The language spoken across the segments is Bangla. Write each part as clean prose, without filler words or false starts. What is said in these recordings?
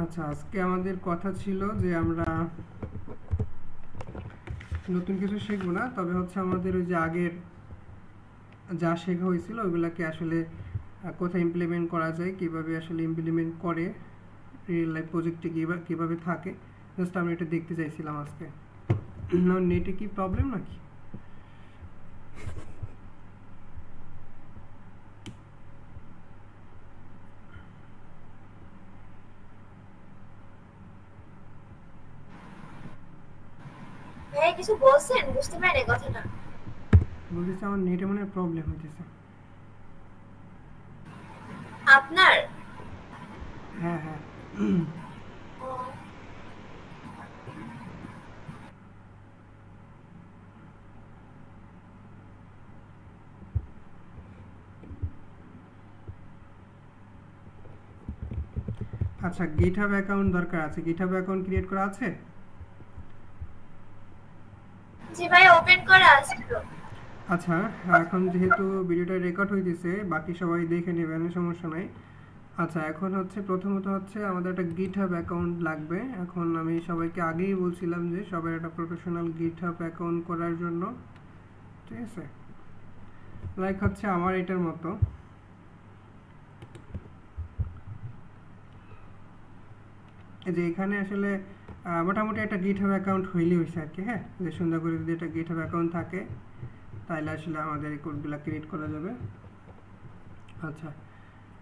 আচ্ছা, আজকে আমাদের কথা ছিল যে আমরা নতুন কিছু শিখবো না, তবে হচ্ছে আমাদের ওই যে আগের যা শেখা হয়েছিল ওইগুলাকে আসলে কোথায় ইমপ্লিমেন্ট করা যায়, কিভাবে আসলে ইমপ্লিমেন্ট করে রিয়েল লাইফ প্রজেক্টে কিভাবে থাকে, জাস্ট আমি এটা দেখতে চাইছিলাম আজকে। নেটে কি প্রবলেম নাকি? ভাইয়া কিছু বলছেন? বুঝতে পারিনি কথাটা। বলতেছি আমার নেটে মনে হয় প্রবলেম হইতেছে। আপনার? হ্যাঁ, হ্যাঁ। ও, আচ্ছা, গিটহাব অ্যাকাউন্ট দরকার আছে। গিটহাব অ্যাকাউন্ট ক্রিয়েট করা আছে? জি ভাইয়া, ওপেন করা আছে তো। আচ্ছা, এখন যেহেতু ভিডিওটা রেকর্ড হইতেছে, বাকি সবাই দেখে নেবেন, সমস্যা নাই। আচ্ছা, এখন হচ্ছে প্রথমত হচ্ছে আমাদের একটা গিটহাব অ্যাকাউন্ট লাগবে। এখন আমি সবাইকে আগেই বলছিলাম যে সবার একটা প্রফেশনাল গিটহাব অ্যাকাউন্ট করার জন্য, ঠিক আছে? লাইক হচ্ছে আমার এটার মতো, এই যে এখানে আসলে মোটামুটি একটা গিটহাব অ্যাকাউন্ট হইলেই হয়েছে আর কি। হ্যাঁ, যে সুন্দর করে যদি একটা গিটহাব অ্যাকাউন্ট থাকে তাহলে আসলে আমাদের এই কোডগুলো ক্রিয়েট করা যাবে। আচ্ছা,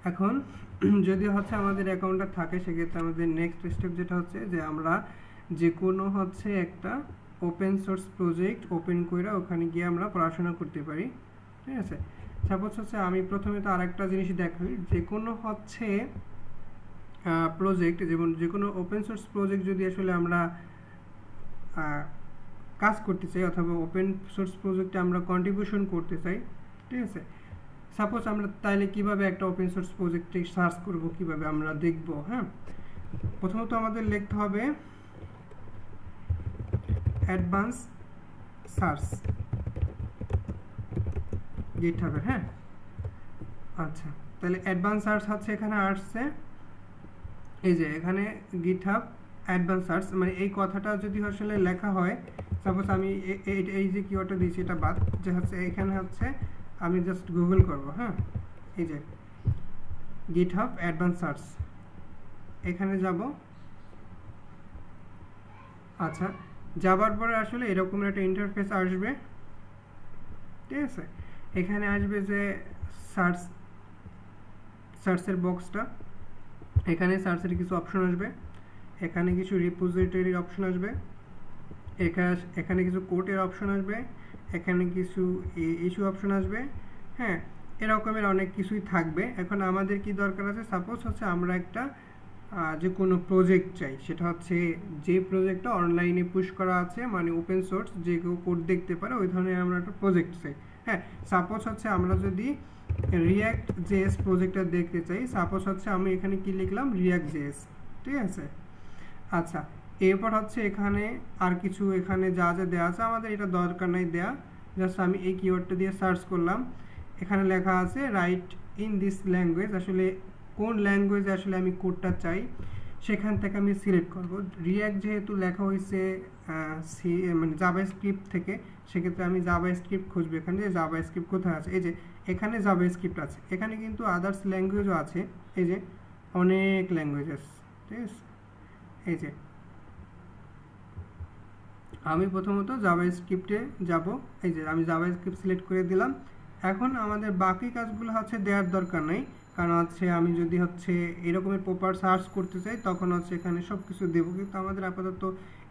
এখন যদি হচ্ছে আমাদের অ্যাকাউন্টটা থাকে, সেক্ষেত্রে আমাদের নেক্সট স্টেপ যেটা হচ্ছে যে আমরা যে কোনো হচ্ছে একটা ওপেন সোর্স প্রজেক্ট ওপেন করে ওখানে গিয়ে আমরা পড়াশোনা করতে পারি, ঠিক আছে? সাপোজ হচ্ছে আমি প্রথমে তো আরেকটা জিনিস দেখাই, যে কোনো হচ্ছে প্রজেক্ট, যেমন যে কোনো ওপেন সোর্স প্রজেক্ট যদি আসলে আমরা কাজ করতে চাই অথবা ওপেন সোর্স প্রজেক্টে আমরা কন্ট্রিবিউশন করতে চাই, ঠিক আছে? সাপোজ আমরা তাইলে কিভাবে একটা ওপেন সোর্স প্রজেক্টে সার্চ করব, কিভাবে আমরা দেখব? হ্যাঁ, প্রথমত আমাদের লিখতে হবে অ্যাডভান্স সার্চ গিটহাবে। হ্যাঁ, আচ্ছা, তাহলে অ্যাডভান্স সার্চ হচ্ছে এখানে আসছে, এই যে এখানে গিটহাব অ্যাডভান্স সার্চ, মানে এই কথাটা যদি আসলে লেখা হয়, সাপোজ আমি এই যে কিওয়ার্ডটা দিয়েছি এটা বাদ, যে হচ্ছে এখানে হচ্ছে আমি জাস্ট গুগল করব। হ্যাঁ, এই যে গিটহাব অ্যাডভান্স সার্চ, এখানে যাব। আচ্ছা, যাবার পরে আসলে এরকম একটা ইন্টারফেস আসবে, ঠিক আছে? এখানে আসবে যে সার্চ, সার্চের বক্সটা, এখানে সার্চের কিছু অপশন আসবে, এখানে কিছু রিপোজিটরির অপশন আসবে, এখানে কিছু কোডের অপশন আসবে, এখানে কিছু ইস্যু অপশন আসবে। হ্যাঁ, এরকমের অনেক কিছুই থাকবে। এখন আমাদের কি দরকার আছে, সাপোজ হচ্ছে আমরা একটা যে কোনো প্রজেক্ট চাই, সেটা হচ্ছে যে প্রজেক্টটা অনলাইনে পুশ করা আছে, মানে ওপেন সোর্স, যে কেউ কোড দেখতে পারে, ওই ধরনের আমরা একটা প্রজেক্ট চাই। হ্যাঁ, সাপোজ হচ্ছে আমরা যদি রিয়াক্ট জেএস প্রজেক্টটা দেখতে চাই, সাপোজ হচ্ছে আমি এখানে কি লিখলাম, রিয়াক্ট জেএস, ঠিক আছে? আচ্ছা, এরপর হচ্ছে এখানে আর কিছু, এখানে যা যা দেওয়া আছে আমাদের এটা দরকার নাই দেয়া, জাস্ট আমি এই কিওয়ার্ডটা দিয়ে সার্চ করলাম, এখানে লেখা আছে রাইট ইন দিস ল্যাঙ্গুয়েজ, আসলে কোন ল্যাঙ্গুয়েজে আসলে আমি কোডটা চাই সেখান থেকে আমি সিলেক্ট করব। রিয়াক্ট যেহেতু লেখা হয়েছে সি মানে জাভা স্ক্রিপ্ট থেকে, সেক্ষেত্রে আমি জাভা স্ক্রিপ্ট খুঁজবো। এখানে যে জাভা স্ক্রিপ্ট কোথায় আছে, এই যে এখানে জাভা স্ক্রিপ্ট আছে, এখানে কিন্তু আদার্স ল্যাঙ্গুয়েজও আছে, এই যে অনেক ল্যাঙ্গুয়েজ আছে, ঠিক আছে? এই যে আমি প্রথমত জাভা স্ক্রিপ্টে যাব, এই যে আমি জাভা স্ক্রিপ্ট সিলেক্ট করে দিলাম। এখন আমাদের বাকি কাজগুলো হচ্ছে দেওয়ার দরকার নেই, কারণ হচ্ছে আমি যদি হচ্ছে এরকমের প্রপার সার্চ করতে চাই তখন হচ্ছে এখানে সব কিছু দেবো, কিন্তু আমাদের আপাতত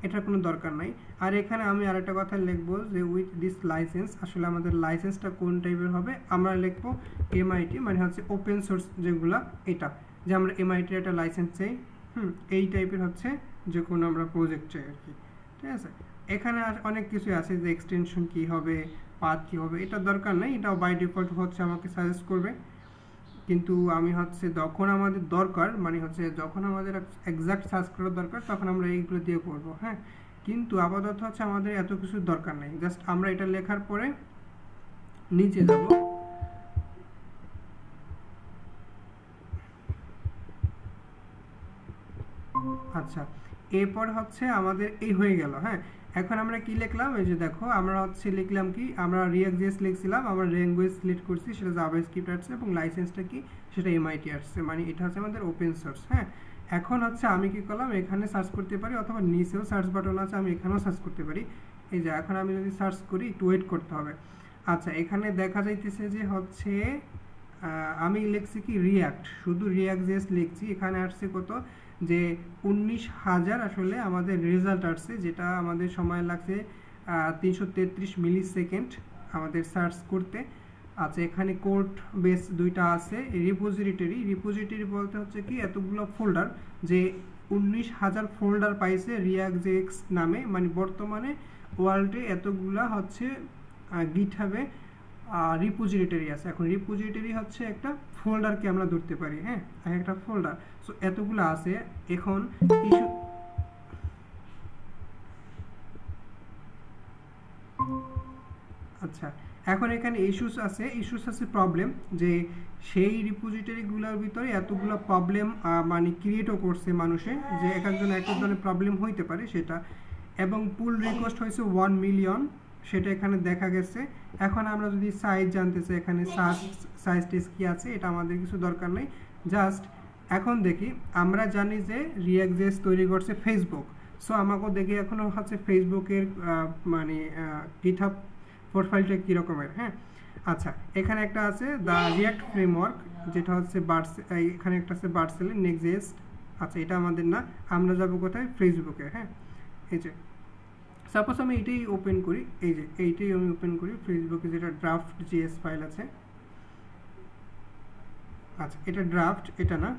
এটার কোনো দরকার নাই। আর এখানে আমি আরেকটা কথা লিখবো যে উইথ দিস লাইসেন্স, আসলে আমাদের লাইসেন্সটা কোন টাইপের হবে, আমরা লিখবো এমআইটি, মানে হচ্ছে ওপেন সোর্স যেগুলা, এটা যে আমরা এমআইটির একটা লাইসেন্স চাই। এই টাইপের হচ্ছে যে কোনো আমরা প্রজেক্ট চাই আর কি, ঠিক আছে? এখানে আর অনেক কিছু আছে, যে এক্সটেনশন কি হবে, পাথ কি হবে, এটা দরকার নেই, এটাও বাই ডিফল্ট হচ্ছে আমাকে সাজেস্ট করবে। কিন্তু আমি হচ্ছে যখন আমাদের দরকার, মানে হচ্ছে যখন আমাদের এক্সাক্ট সার্চ করার দরকার, তখন আমরা এইগুলো দিয়ে করব। হ্যাঁ, কিন্তু আপাতত হচ্ছে আমাদের এত কিছুর দরকার নেই, জাস্ট আমরা এটা লেখার পরে নিচে যাব, আচ্ছা, এরপর হচ্ছে আমাদের এই হয়ে গেল। হ্যাঁ, এখন আমরা কি লিখলাম, এই যে দেখো আমরা হচ্ছে লিখলাম কি, আমরা React.js লিখছিলাম, আমরা ল্যাঙ্গুয়েজ সিলেক্ট করছি, সেটা জাভাস্ক্রিপ্ট আসছে এবং লাইসেন্সটা কি, সেটা এমআইটি আসছে, মানে এটা হচ্ছে আমাদের ওপেন সোর্স। হ্যাঁ, এখন হচ্ছে আমি কি করলাম, এখানে সার্চ করতে পারি অথবা নিচেও সার্চ বাটন আছে, আমি এখানেও সার্চ করতে পারি। এই যে এখন আমি যদি সার্চ করি, একটু ওয়েট করতে হবে। আচ্ছা, এখানে দেখা যাইতেছে যে হচ্ছে আমি লিখছি কি রিয়াক্ট, শুধু React.js লিখছি, এখানে আসছে কত, যে 19,000 আসলে আমাদের রেজাল্ট আসছে, যেটা আমাদের সময় লাগছে 333 মিলি সেকেন্ড আমাদের সার্চ করতে। আচ্ছা, এখানে কোড বেস দুইটা আছে। রিপোজিটরি বলতে হচ্ছে কি এতগুলো ফোল্ডার, যে 19,000 ফোল্ডার পাইছে React.js নামে, মানে বর্তমানে ওয়ার্ল্ডে এতগুলা হচ্ছে গিটহাবে রিপোজিটরি আছে। এখন রিপোজিটরি হচ্ছে একটা ফোল্ডারকে আমরা ধরতে পারি। হ্যাঁ, একটা ফোল্ডার, সো এতগুলো আছে। এখন ইস্যু, আচ্ছা, এখন এখানে ইস্যুস আছে প্রবলেম, যে সেই রিপোজিটরিগুলোর ভিতরে এতগুলো প্রবলেম মানে ক্রিয়েটও করছে মানুষে, যে এক একজন এক এক ধরনের প্রবলেম হইতে পারে সেটা, এবং পুল রিকোয়েস্ট হয়েছে 1 মিলিয়ন, সেটা এখানে দেখা গেছে। এখন আমরা যদি সাইজ জানতে চাই, এখানে সাইজ টেস্ট কি আছে, এটা আমাদের কিছু দরকার নেই। জাস্ট এখন দেখি, আমরা জানি যে React.js তৈরি করছে ফেসবুক, সো আমাকেও দেখি এখনো হচ্ছে ফেসবুকের মানে গিটহাব প্রোফাইলটা কী রকমের। হ্যাঁ, আচ্ছা, এখানে একটা আছে দ্য রিয়াক্ট ফ্রেমওয়ার্ক, যেটা হচ্ছে এখানে একটা আছে বার্সেলের নেক্সট.js। আচ্ছা, এটা আমাদের না, আমরা যাব কোথায়, ফেসবুকে। হ্যাঁ, এই যে সাপোজ আমি এইটাই ওপেন করি, এই যে এইটাই আমি ওপেন করি ফেসবুকে, যেটা ড্রাফট.js ফাইল আছে। আচ্ছা, এটা ড্রাফট, এটা না।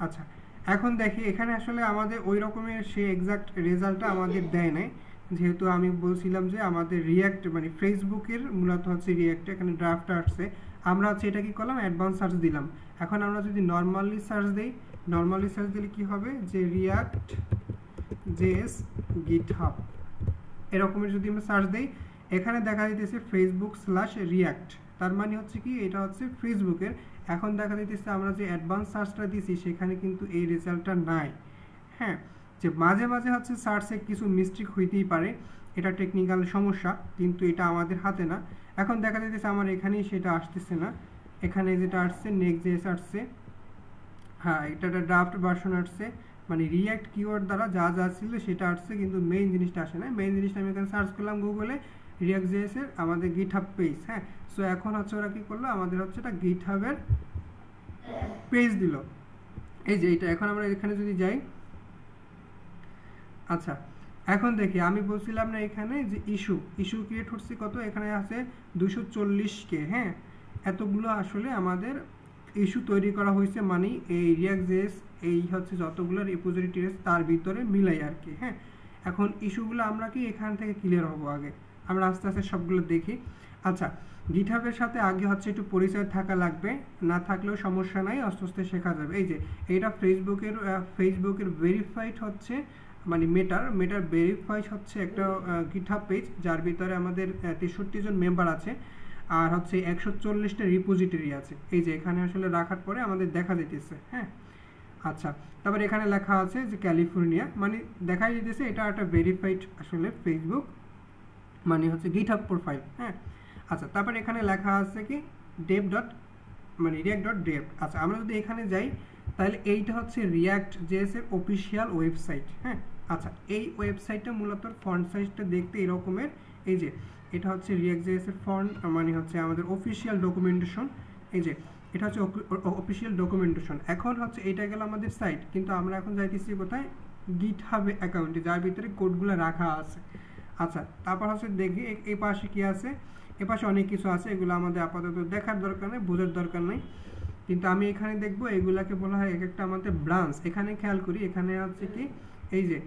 আচ্ছা, এখন দেখি এখানে আসলে আমাদের ওই রকমের সেই এক্সাক্ট রেজাল্টটা আমাদের দেয় নাই, যেহেতু আমি বলছিলাম যে আমাদের রিয়াক্ট মানে ফেসবুকের মূলত হচ্ছে রিয়াক্ট, এখানে ড্রাফট আসছে। আমরা হচ্ছে এটা কি করলাম, অ্যাডভান্স সার্চ দিলাম। এখন আমরা যদি নর্মালি সার্চ দিলে কি হবে, যে React.js GitHub এরকমের যদি আমরা সার্চ দিই, এখানে দেখা যাইতেছে Facebook/React, তার মানে হচ্ছে কি এটা হচ্ছে ফেসবুকের। এখন দেখা যাইতেছে আমরা যে অ্যাডভান্স সার্চটা দিছি, সেখানে কিন্তু এই রেজাল্টটা নাই। হ্যাঁ, যে মাঝে মাঝে হচ্ছে সার্চে কিছু মিস্টেক হইতেই পারে, এটা টেকনিক্যাল সমস্যা, কিন্তু এটা আমাদের হাতে না। এখন দেখা যাইতেছে আমার এখানেই সেটা আসতেছে না, এখানে যেটা আসছে নেক্সট.js আসছে। হ্যাঁ, এটা একটা ড্রাফট ভার্সন আসছে, মানে রিয়াক্ট কিওয়ার্ড দ্বারা যা যা ছিল সেটা আসছে, কিন্তু মেইন জিনিসটা আসে না। মেইন জিনিসটা আমি এখানে সার্চ করলাম গুগলে, React.js এর আমাদের গিটহাব পেজ। হ্যাঁ, সো এখন হচ্ছে ওরা কি করলো, আমাদের হচ্ছে এটা গিটহাবের পেজ দিল, এই যে এটা। এখন আমরা এখানে যদি যাই, আচ্ছা, এখন দেখি আমি বলছিলাম না এখানে যে ইস্যু ক্রিয়েট হচ্ছে কত, এখানে আছে 240K। হ্যাঁ, এতগুলো আসলে আমাদের ইস্যু তৈরি করা হয়েছে, মানে এই React.js এই হচ্ছে যতগুলো রিপোজিটরি আছে তার ভিতরে মিলাই আর কি। হ্যাঁ, এখন ইস্যুগুলো আমরা কি এখান থেকে ক্লিয়ার হবো, আগে আমরা আস্তে আস্তে সবগুলো দেখি। আচ্ছা, গিটহাবের সাথে আগে হচ্ছে একটু পরিচয় থাকা লাগবে, না থাকলেও সমস্যা নাই, আস্তে আস্তে শেখা যাবে। এই যে এটা ফেসবুকের ভেরিফাইড হচ্ছে, মানে মেটার ভেরিফাইড হচ্ছে একটা গিটহাব পেজ, যার ভিতরে আমাদের 63 জন মেম্বার আছে, আর হচ্ছে 140টা রিপোজিটরি আছে। এই যে এখানে আসলে রাখার পরে আমাদের দেখা যেতেছে। হ্যাঁ, আচ্ছা, তারপরে এখানে লেখা আছে যে ক্যালিফোর্নিয়া, মানে দেখা যেতেছে এটা একটা ভেরিফাইড আসলে ফেসবুক, মানে হচ্ছে গিটহাব প্রোফাইল। হ্যাঁ, আচ্ছা, তারপরে এখানে লেখা আছে কি react.dev। আচ্ছা, আমরা যদি এখানে যাই, তাহলে এইটা হচ্ছে React.js এর অফিসিয়াল ওয়েবসাইট। হ্যাঁ, আচ্ছা, এই ওয়েবসাইটটা মূলত ফন্ট সাইজটা দেখতে এরকমের। এই যে এটা হচ্ছে React.js এর ফন্ট, মানে হচ্ছে আমাদের অফিসিয়াল ডকুমেন্টেশন। এই যে এটা হচ্ছে অফিসিয়াল ডকুমেন্টেশন। এখন হচ্ছে এটা গেল আমাদের সাইট, কিন্তু আমরা এখন যাইতেছি কোথায়, গিটহাব অ্যাকাউন্টে, যার ভিতরে কোডগুলো রাখা আছে। আচ্ছা, তারপর হচ্ছে দেখি এই পাশে কি আছে, এ পাশে অনেক কিছু আছে, এগুলো আমাদের আপাতত দেখার দরকার নেই, বোঝার দরকার নেই, কিন্তু আমি এখানে দেখবো এগুলাকে বলা হয় এক একটা আমাদের ব্রাঞ্চ। এখানে খেয়াল করি, এখানে হচ্ছে কি, এই যে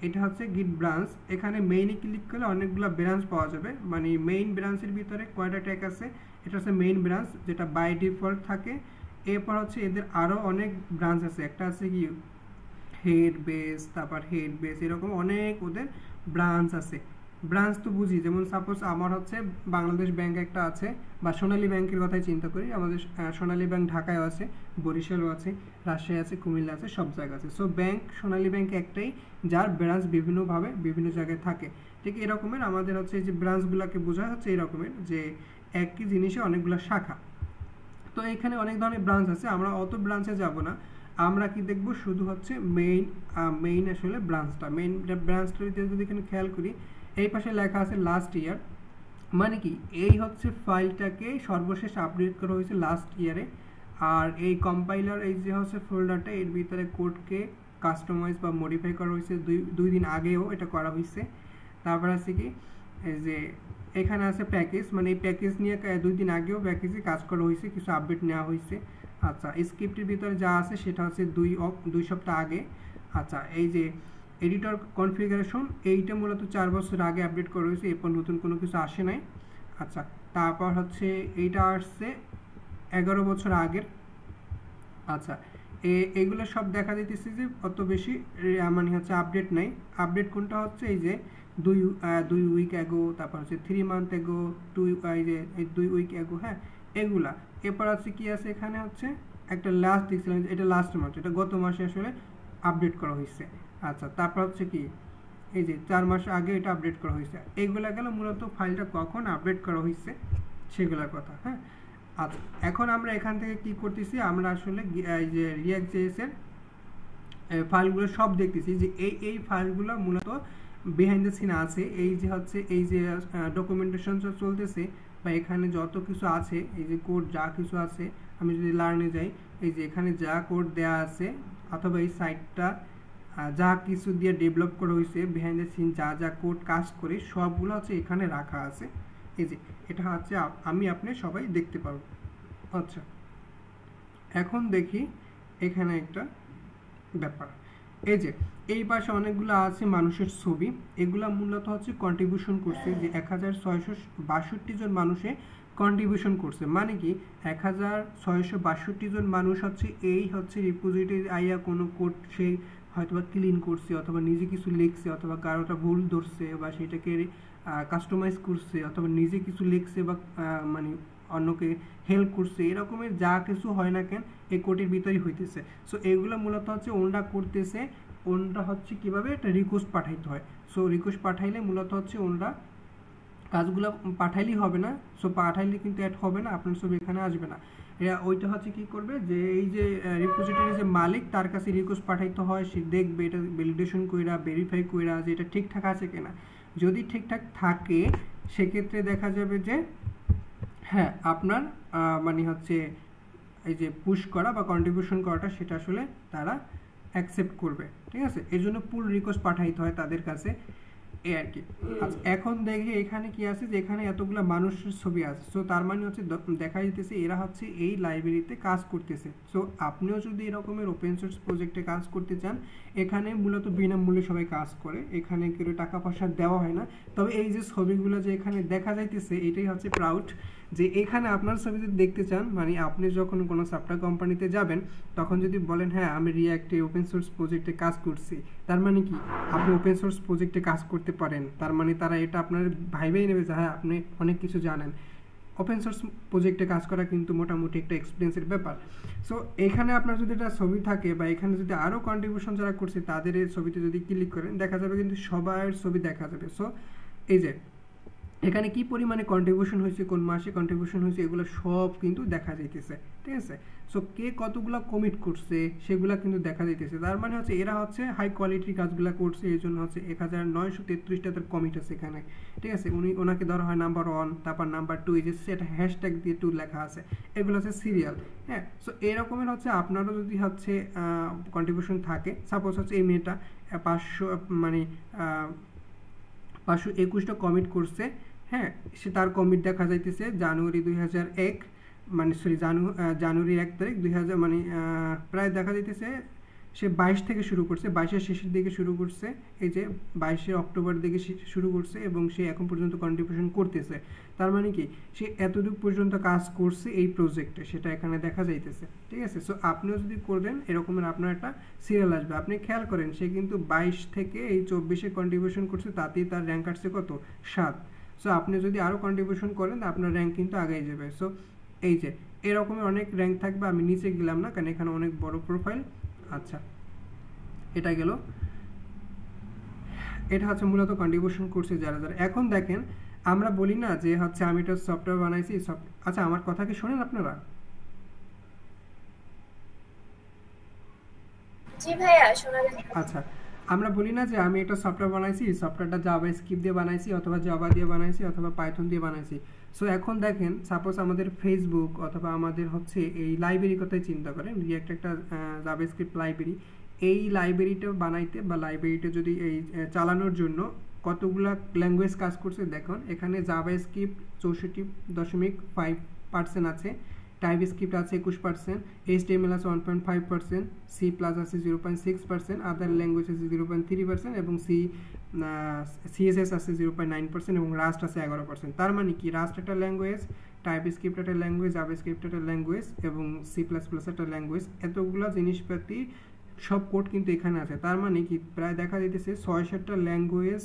এটা হচ্ছে গিট ব্রাঞ্চ, এখানে মেইনে ক্লিক করলে অনেকগুলো ব্রাঞ্চ পাওয়া যাবে, মানে মেইন ব্রাঞ্চের ভিতরে কয়টা ট্যাগ আছে, এটা হচ্ছে মেইন ব্রাঞ্চ, যেটা বাই ডিফল্ট থাকে। এরপর হচ্ছে এদের আরও অনেক ব্রাঞ্চ আছে, একটা আছে কি হেড বেস, তারপর হেড বেস, এরকম অনেক ওদের ব্রাঞ্চ আছে। ব্রাঞ্চ তো বুঝি, যেমন সাপোজ আমার হচ্ছে বাংলাদেশ ব্যাংক একটা আছে, বা সোনালী ব্যাংকের কথাই চিন্তা করি, আমাদের সোনালী ব্যাংক ঢাকায় আছে, বরিশালও আছে, রাজশাহী আছে, কুমিল্লা আছে, সব জায়গা আছে। সো ব্যাংক সোনালী ব্যাংক একটাই, যার ব্রাঞ্চ বিভিন্নভাবে বিভিন্ন জায়গায় থাকে। ঠিক এরকমের আমাদের হচ্ছে যে ব্রাঞ্চগুলোকে বোঝা হচ্ছে এরকমের যে একই জিনিসে অনেকগুলো শাখা। তো এখানে অনেক ধরনের ব্রাঞ্চ আছে, আমরা অত ব্রাঞ্চে যাব না, আমরা কি দেখব শুধু হচ্ছে মেইন আসলে ব্রাঞ্চটার যদি এখানে খেয়াল করি, এই পাশে লেখা আছে লাস্ট ইয়ার, মানে কি এই হচ্ছে ফাইলটাকে সর্বশেষ আপডেট করা হয়েছে লাস্ট ইয়ারে। আর এই কম্পাইলার, এই যে হচ্ছে ফোল্ডারটা, এর ভিতরে কোডকে কাস্টমাইজ বা মডিফাই করা হয়েছে দুই দিন আগেও এটা করা হয়েছে। তারপর আছে কি এই যে এখানে আছে প্যাকেজ, মানে এই প্যাকেজ নিয়ে 2 দিন আগেও প্যাকেজে কাজ করা হয়েছে, কিছু আপডেট নেওয়া হয়েছে। আচ্ছা, স্ক্রিপ্টের ভিতরে যা আছে সেটা হচ্ছে 2 সপ্তাহ আগে। আচ্ছা, এই যে এডিটর কনফিগারেশন, এইটা মূলত 4 বছর আগে আপডেট করা হয়েছে, এরপর নতুন কোনো কিছু আসে নাই। আচ্ছা, তারপর হচ্ছে এইটা আসছে 11 বছর আগের। আচ্ছা, এগুলো সব দেখা যাইতেছে যে অত বেশি মানে হচ্ছে আপডেট নাই। আপডেট কোনটা হচ্ছে এই যে 2 উইক অ্যাগো, তারপর হচ্ছে 3 মান্থ অ্যাগো, 2 উইক অ্যাগো, হ্যাঁ এগুলা। এরপর আছে কি আছে এখানে হচ্ছে একটা লাস্ট দেখছিলাম, এটা লাস্ট মাস, এটা গত মাসে আসলে আপডেট করা হয়েছে। আচ্ছা, তারপর হচ্ছে কি এই যে 4 মাস আগে এটা আপডেট করা হয়েছে। এইগুলা গেল মূলত ফাইলটা কখন আপডেট করা হয়েছে সেগুলোর কথা। হ্যাঁ, আচ্ছা, এখন আমরা এখান থেকে কি করতেছি, আমরা আসলে এই যে React.js এর ফাইলগুলো সব দেখতেছি যে এই ফাইলগুলো মূলত বিহাইন্ড দ্য সিন আছে। এই যে হচ্ছে এই যে ডকুমেন্টেশন চলতেছে, বা এখানে যত কিছু আছে, এই যে কোড যা কিছু আছে, আমি যদি লার্নে যাই, এই যে এখানে যা কোড দেয়া আছে, অথবা এই সাইটটা যা কিছু দিয়ে ডেভেলপ করা হয়েছে, বিহাইন্ড দ্য সিন যা যা কোড কাজ করে, সবগুলো হচ্ছে এখানে রাখা আছে। এই যে এটা হচ্ছে আপনি সবাই দেখতে পারবো। আচ্ছা, এখন দেখি এখানে একটা ব্যাপার, এই যে এই পাশে অনেকগুলো আছে মানুষের ছবি, এগুলা মূলত হচ্ছে কন্ট্রিবিউশন করছে, যে 1662 জন মানুষে কন্ট্রিবিউশন করছে। মানে কি 1662 জন মানুষ হচ্ছে এই হচ্ছে রিপোজিটরি আইয়া কোনো কোড সে হয়তোবা ক্লিন করছে, অথবা নিজে কিছু লিখছে, অথবা কারোটা ভুল ধরছে, বা সেটাকে কাস্টমাইজ করছে, অথবা নিজে কিছু লিখছে, বা মানে অন্যকে হেল্প করছে, এরকমের যা কিছু হয় না কেন এই কোডের ভিতরেই হইতেছে। সো এগুলো মূলত হচ্ছে ওনরা করতেছে, ওনরা হচ্ছে কিভাবে একটা রিকোয়েস্ট পাঠাইতে হয়। সো রিকোয়েস্ট পাঠাইলে মূলত হচ্ছে ওনরা কাজগুলো পাঠাইলেই হবে না, সো পাঠাইলে কিন্তু অ্যাড হবে না, আপনার ছবি এখানে আসবে না। ওইটা হচ্ছে কি করবে, যে এই যে রিপোজিটরি যে মালিক, তার কাছে রিকোয়েস্ট পাঠাইতে হয়, সে দেখবে এটা ভ্যালিডেশন কইরা ভেরিফাই কইরা যে এটা ঠিকঠাক আছে কিনা। যদি ঠিকঠাক থাকে সেক্ষেত্রে দেখা যাবে যে হ্যাঁ আপনার মানে হচ্ছে এই যে পুশ করা বা কন্ট্রিবিউশন করাটা সেটা আসলে তারা অ্যাকসেপ্ট করবে। ঠিক আছে, এর জন্য পুল রিকোয়েস্ট পাঠাইতে হয় তাদের কাছে, এই আর কি। আচ্ছা, এখন দেখি এখানে কি আছে, যে এখানে এতগুলো মানুষের ছবি আছে। সো তার মানে হচ্ছে দেখা যেতেছে এরা হচ্ছে এই লাইব্রেরিতে কাজ করতেছে। সো আপনিও যদি এরকমের ওপেন সোর্স প্রজেক্টে কাজ করতে চান, এখানে মূলত বিনামূল্যে সবাই কাজ করে, এখানে কেউ টাকা পয়সা দেওয়া হয় না। তবে এই যে ছবিগুলো যে এখানে দেখা যাইতেছে, এটাই হচ্ছে প্রাউড, যে এখানে আপনার ছবি যদি দেখতে চান, মানে আপনি যখন কোনো সফটওয়্যার কোম্পানিতে যাবেন, তখন যদি বলেন হ্যাঁ আমি রিঅ্যাক্টে ওপেন সোর্স প্রজেক্টে কাজ করছি, তার মানে কি আপনি ওপেন সোর্স প্রজেক্টে কাজ করতে পারেন, তার মানে তারা এটা আপনার ভাইবেই নেবে যে হ্যাঁ আপনি অনেক কিছু জানেন। ওপেন সোর্স প্রজেক্টে কাজ করা কিন্তু মোটামুটি একটা এক্সপিরিয়েন্সের ব্যাপার। সো এখানে আপনার যদি একটা ছবি থাকে, বা এখানে যদি আরও কন্ট্রিবিউশন যারা করছে তাদের এই ছবিতে যদি ক্লিক করেন, দেখা যাবে কিন্তু সবার ছবি দেখা যাবে। সো এই যে এখানে কি পরিমাণে কন্ট্রিবিউশন হয়েছে, কোন মাসে কন্ট্রিবিউশন হয়েছে, এগুলো সব কিন্তু দেখা যাইতেছে। ঠিক আছে, সো কে কতগুলো কমিট করছে সেগুলো কিন্তু দেখা যাইতেছে। তার মানে হচ্ছে এরা হচ্ছে হাই কোয়ালিটির কাজগুলো করছে, এই জন্য হচ্ছে 1933টা তার কমিট আছে এখানে। ঠিক আছে, ওনাকে ধরা হয় নাম্বার 1, তারপর নাম্বার 2, এই যে সেটা হ্যাশট্যাগ দিয়ে 2 লেখা আছে, এগুলো হচ্ছে সিরিয়াল। হ্যাঁ, সো এরকমের হচ্ছে আপনারও যদি হচ্ছে কন্ট্রিবিউশন থাকে, সাপোজ হচ্ছে এই মেয়েটা 500 মানে 521টা কমিট করছে। হ্যাঁ, সে তার কমিট দেখা যাইতেছে জানুয়ারি 2001, মানে সরি জানুয়ারির 1 তারিখ 2000, মানে প্রায় দেখা যাইতেছে সে 22 থেকে শুরু করছে, 22-এর শেষের দিকে শুরু করছে, এই যে 22শে অক্টোবর দিকে শুরু করছে এবং সে এখন পর্যন্ত কন্ট্রিবিউশন করতেছে। তার মানে কি সে এতটুকু পর্যন্ত কাজ করছে এই প্রজেক্টে, সেটা এখানে দেখা যাইতেছে। ঠিক আছে, সো আপনিও যদি করেন এরকমের আপনার একটা সিরিয়াল আসবে। আপনি খেয়াল করেন সে কিন্তু 22 থেকে এই 24-এ কন্ট্রিবিউশন করছে, তাতেই তার র্যাঙ্ক আসছে কত 7। সো আপনি যদি আরও কন্ট্রিবিউশন করেন আপনার র্যাঙ্ক কিন্তু আগেই যাবে। সো এই যে এরকমের অনেক র্যাঙ্ক থাকবে, আমি নিচে গেলাম না কারণ এখানে অনেক বড় প্রোফাইল। আচ্ছা, এটা গেল, এটা হচ্ছে মূলত কন্ট্রিবিউশন করছে যারা যারা। এখন দেখেন আমরা বলি না যে হচ্ছে আমি একটা সফটওয়্যার বানাইছি, আচ্ছা আমার কথা কি শোনেন আপনারা? জি ভাইয়া, শোনা যাচ্ছে। আচ্ছা, আমরা বলি না যে আমি একটা সফটওয়্যার বানাইছি, সফটওয়্যারটা জাভা স্ক্রিপ্ট দিয়ে বানাইছি অথবা জাভা দিয়ে বানাইছি অথবা পাইথন দিয়ে বানাইছি। সো এখন দেখেন সাপোজ আমাদের ফেসবুক অথবা আমাদের হচ্ছে এই লাইব্রেরির কথাই চিন্তা করেন, রিঅ্যাক্ট একটা জাভা স্ক্রিপ্ট লাইব্রেরি। এই লাইব্রেরিটা বানাইতে বা লাইব্রেরিটা যদি এই চালানোর জন্য কতগুলা ল্যাঙ্গুয়েজ কাজ করছে দেখুন। এখানে জাভা স্ক্রিপ্ট 64.5% আছে, টাইপস্ক্রিপ্ট আছে 21%, HTML আছে 1.5%, সি প্লাস আছে 0.6%, আদার ল্যাঙ্গুয়েজ আছে 0.3% এবং CSS আছে 0.9% এবং রাস্ট আছে 11%। তার মানে কি রাস্ট একটা ল্যাঙ্গুয়েজ, টাইপস্ক্রিপ্ট একটা ল্যাঙ্গুয়েজ, জাভাস্ক্রিপ্ট একটা ল্যাঙ্গুয়েজ এবং সি প্লাস প্লাস একটা ল্যাঙ্গুয়েজ, এতগুলো জিনিসপাতি সব কোড কিন্তু এখানে আছে। তার মানে কি প্রায় দেখা যাইতেছে 6-7টা ল্যাঙ্গুয়েজ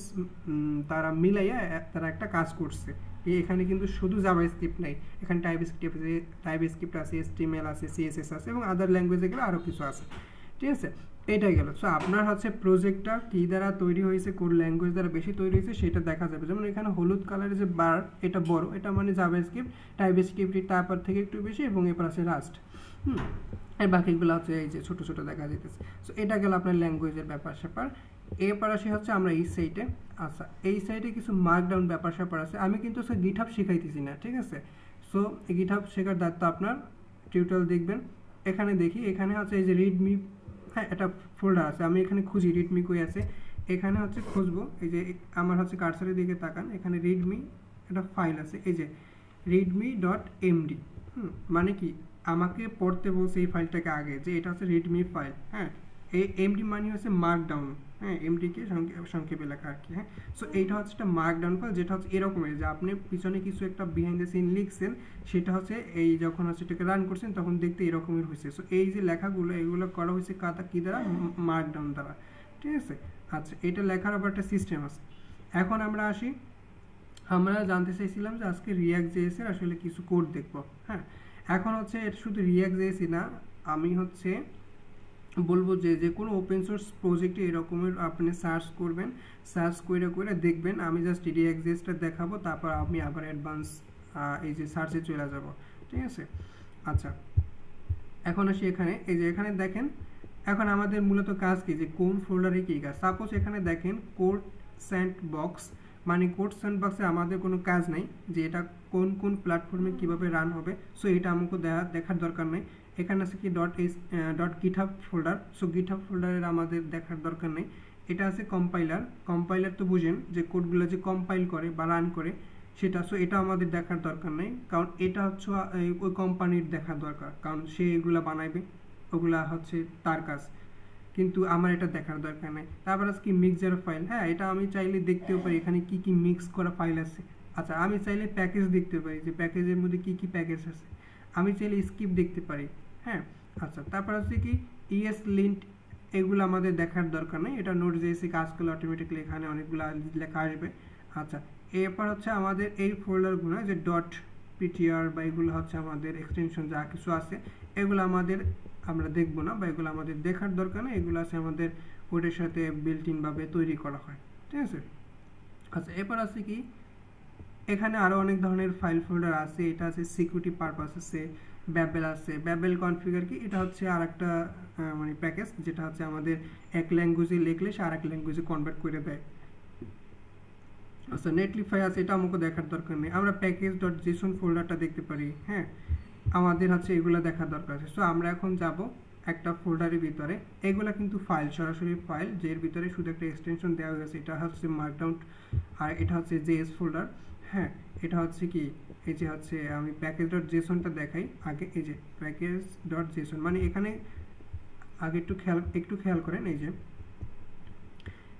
তারা মিলাইয়া তারা একটা কাজ করছে। এখানে কিন্তু শুধু জাভাস্ক্রিপ্ট নাই, এখানে টাইপস্ক্রিপ্ট আছে, HTML আছে, CSS আছে এবং আদার ল্যাঙ্গুয়েজ এগুলো আরও কিছু আছে। ঠিক আছে, এটাই গেল। সো আপনার হচ্ছে প্রজেক্টটা কী দ্বারা তৈরি হয়েছে, কোন ল্যাঙ্গুয়েজ দ্বারা বেশি তৈরি হয়েছে সেটা দেখা যাবে। যেমন এখানে হলুদ কালারের যে বার, এটা বড়, এটা মানে জাভাস্ক্রিপ্ট, টাইপস্ক্রিপ্ট তারপর থেকে একটু বেশি এবং এরপর আছে রাস্ট। আর বাকিগুলো হচ্ছে এই যে ছোটো ছোটো দেখা যেতেছে। সো এটা গেল আপনার ল্যাঙ্গুয়েজের ব্যাপার স্যাপার। এরপর আসে হচ্ছে আমরা এই সাইটে। আচ্ছা, এই সাইটে কিছু মার্কডাউন ব্যাপার স্যাপার আছে, আমি কিন্তু সে গিটহাব শিখাইতেছি না, ঠিক আছে। সো এই গিটহাব শেখার দায়িত্ব আপনার, টিউটোরিয়াল দেখবেন। এখানে দেখি, এখানে হচ্ছে এই যে রিডমি, হ্যাঁ এটা ফোল্ডার আছে, আমি এখানে খুঁজি রিডমি কই আছে, এখানে হচ্ছে খুঁজবো। এই যে আমার হচ্ছে কার্সারের দিকে তাকান, এখানে রিডমি একটা ফাইল আছে, এই যে readme.md। মানে কি আমাকে পড়তে বলছে এই ফাইলটাকে আগে, যে এটা হচ্ছে রিডমি ফাইল। হ্যাঁ, এই এমডি মানে হচ্ছে মার্কডাউন, হ্যাঁ এমডিকে সংক্ষেপে লেখা আর কি। হ্যাঁ, সো এইটা হচ্ছে একটা মার্কডাউন ফাইল, যেটা হচ্ছে এরকমের যে আপনি পিছনে কিছু একটা বিহাইন্ড দ্য সিন লিখছেন, সেটা হচ্ছে এই যখন হচ্ছে এটাকে রান করছেন তখন দেখতে এরকমের হয়েছে। সো এই যে লেখাগুলো এগুলো করা হয়েছে কি দ্বারা, মার্কডাউন দ্বারা। ঠিক আছে, আচ্ছা এটা লেখার আবার একটা সিস্টেম আছে। এখন আমরা আসি, আমরা জানতে চাইছিলাম যে আজকে রিয়াক্ট জেএসের আসলে কিছু কোড দেখব। হ্যাঁ, এখন হচ্ছে এটা শুধু রিয়াক্ট জেএসই না, আমি হচ্ছে বলবো যে যে কোনো ওপেন সোর্স প্রজেক্টে এরকমের আপনি সার্চ করবেন, সার্চ করে দেখবেন। আমি জাস্ট রিয়াক্ট জেএসটা দেখাবো, তারপর আমি আবার অ্যাডভান্স এই যে সার্চে চলে যাব। ঠিক আছে, আচ্ছা এখন আসি এখানে, এই যে এখানে দেখেন এখন আমাদের মূলত কাজ কি, যে কোন ফোল্ডারে কী কাজ। সাপোজ এখানে দেখেন কোড স্যান্ডবক্স, মানে কোড স্যান্ডবক্সে আমাদের কোনো কাজ নাই যে এটা কোন কোন প্ল্যাটফর্মে কীভাবে রান হবে। সো এটা আমাকে দেখার দরকার নেই। এখানে আছে কি .github ফোল্ডার, সো গিটহাব ফোল্ডারের আমাদের দেখার দরকার নেই। এটা আছে কম্পাইলার তো বুঝেন যে কোডগুলো যে কম্পাইল করে বা রান করে সেটা। সো এটা আমাদের দেখার দরকার নেই, কারণ এটা হচ্ছে ওই কোম্পানির দেখার দরকার, কারণ সে এগুলা বানাইবে, ওগুলা হচ্ছে তার কাজ, কিন্তু আমার এটা দেখার দরকার নেই। তারপর আছে কি মিক্সচার ফাইল, হ্যাঁ এটা আমি চাইলে দেখতেও পারি এখানে কি কি মিক্স করা ফাইল আছে। আচ্ছা, আমি চাইলে প্যাকেজ দেখতে পারি যে প্যাকেজের মধ্যে কি কি প্যাকেজ আছে, আমি চাইলে স্কিপ দেখতে পারি। হ্যাঁ, আচ্ছা তারপর হচ্ছে কি ESLint, এগুলো আমাদের দেখার দরকার নেই, এটা নোট জেএসি কাজ করলে অটোমেটিকলি এখানে অনেকগুলো লেখা আসবে। আচ্ছা, এরপর হচ্ছে আমাদের এই ফোল্ডারগুলো যে .ptr বা এগুলো হচ্ছে আমাদের এক্সটেনশন যা কিছু আছে, এগুলো আমরা দেখবো না বা এগুলো আমাদের দেখার দরকার নেই, এগুলো আছে আমাদের কোডের সাথে বিল্ট ইন ভাবে তৈরি করা হয়। ঠিক আছে, আচ্ছা এরপর আছে কি এখানে আরও অনেক ধরনের ফাইল ফোল্ডার আছে। এটা আছে সিকিউরিটি পারপাস আছে, ব্যাবেল আছে, ব্যাবেল কনফিগার কি, এটা হচ্ছে আর একটা মানে প্যাকেজ, যেটা হচ্ছে আমাদের এক ল্যাঙ্গুয়েজে লিখলে সে আর এক ল্যাঙ্গুয়েজে কনভার্ট করে দেয়। আচ্ছা নেটলিফাই আছে, এটা আমাকে দেখার দরকার নেই। আমরা প্যাকেজ.json ফোল্ডারটা দেখতে পারি, হ্যাঁ আমাদের হচ্ছে এগুলো দেখার দরকার আছে। সো আমরা এখন যাব একটা ফোল্ডারের ভিতরে, এগুলা কিন্তু ফাইল, সরাসরি ফাইল, যের ভিতরে শুধু একটা এক্সটেনশন দেওয়া হয়েছে, এটা হচ্ছে মার্কডাউন আর এটা হচ্ছে জেএস ফোল্ডার। হ্যাঁ, এটা হচ্ছে কি এই যে হচ্ছে আমি প্যাকেজ.json-টা দেখাই আগে, এই যে প্যাকেজ.json মানে এখানে আগে একটু খেয়াল করেন, এই যে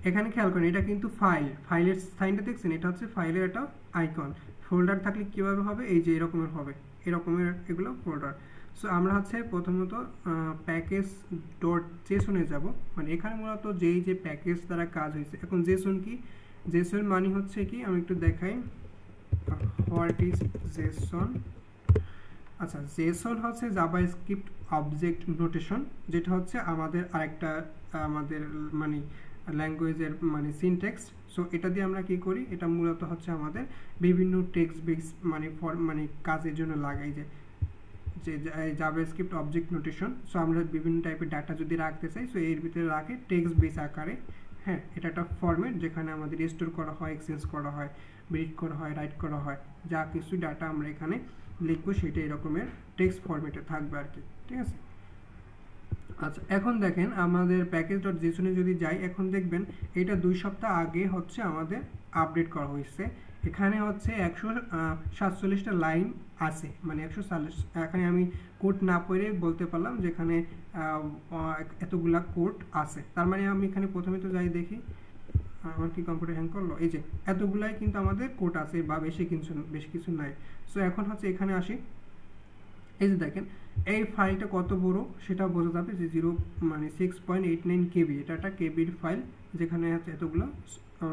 এখানে খেয়াল করেন এটা কিন্তু ফাইলের সাইনটা দেখছেন, এটা হচ্ছে ফাইলের একটা আইকন। ফোল্ডার থাকলে কিভাবে হবে, এই যে এরকমের হবে, এরকমের এগুলো ফোল্ডার। সো আমরা হচ্ছে প্রথমত প্যাকেজ ডট জেসনে যাব, মানে এখানে মূলত যেই যে প্যাকেজ দ্বারা কাজ হয়েছে। এখন জেসন কি, জেসন মানে হচ্ছে কি, আমি একটু দেখাই হোয়াট ইজ জেসন। আচ্ছা, জেসন হচ্ছে জাভাস্ক্রিপ্ট অবজেক্ট নোটেশন, যেটা হচ্ছে আমাদের আরেকটা আমাদের মানে ল্যাঙ্গুয়েজের মানে সিনট্যাক্স। সো এটা দিয়ে আমরা কি করি, এটা মূলত হচ্ছে আমাদের বিভিন্ন টেক্সট বেস মানে কাজের জন্য লাগাই, যে জাভাস্ক্রিপ্ট অবজেক্ট নোটেশন। সো আমরা বিভিন্ন টাইপের ডাটা যদি রাখতে চাই, সো এর ভিতরে রাখে টেক্সট বেস আকারে। হ্যাঁ, এটা একটা ফরম্যাট যেখানে আমাদের স্টোর করা হয়, এক্সচেঞ্জ করা হয়, রিড করা হয়, রাইট করা হয়, যা কিছু ডাটা আমরা এখানে লিখবো সেটা এরকমের টেক্সট ফরম্যাটে থাকবে আর কি, ঠিক আছে। আচ্ছা, এখন দেখেন আমাদের প্যাকেজ ডট জেসনে যদি যাই, এখন দেখবেন এটা 2 সপ্তাহ আগে হচ্ছে আমাদের আপডেট করা হয়েছে। এখানে হচ্ছে 147টা লাইন আছে, মানে 140। এখানে আমি কোড না পড়ে বলতে পারলাম যে এখানে এতগুলা কোড আছে। তার মানে আমি এখানে প্রথমে তো যাই দেখি, আমার কি কম্পিউটার হ্যাং করলো, এই যে এতগুলাই কিন্তু আমাদের কোড আছে, বা বেশি কিছু নাই। সো এখন হচ্ছে এখানে আসি, এই যে দেখেন এই ফাইলটা কত বড় সেটা বোঝা যাবে, যে 6.89 কেবি, এটা একটা কেবির ফাইল, যেখানে হচ্ছে এতগুলো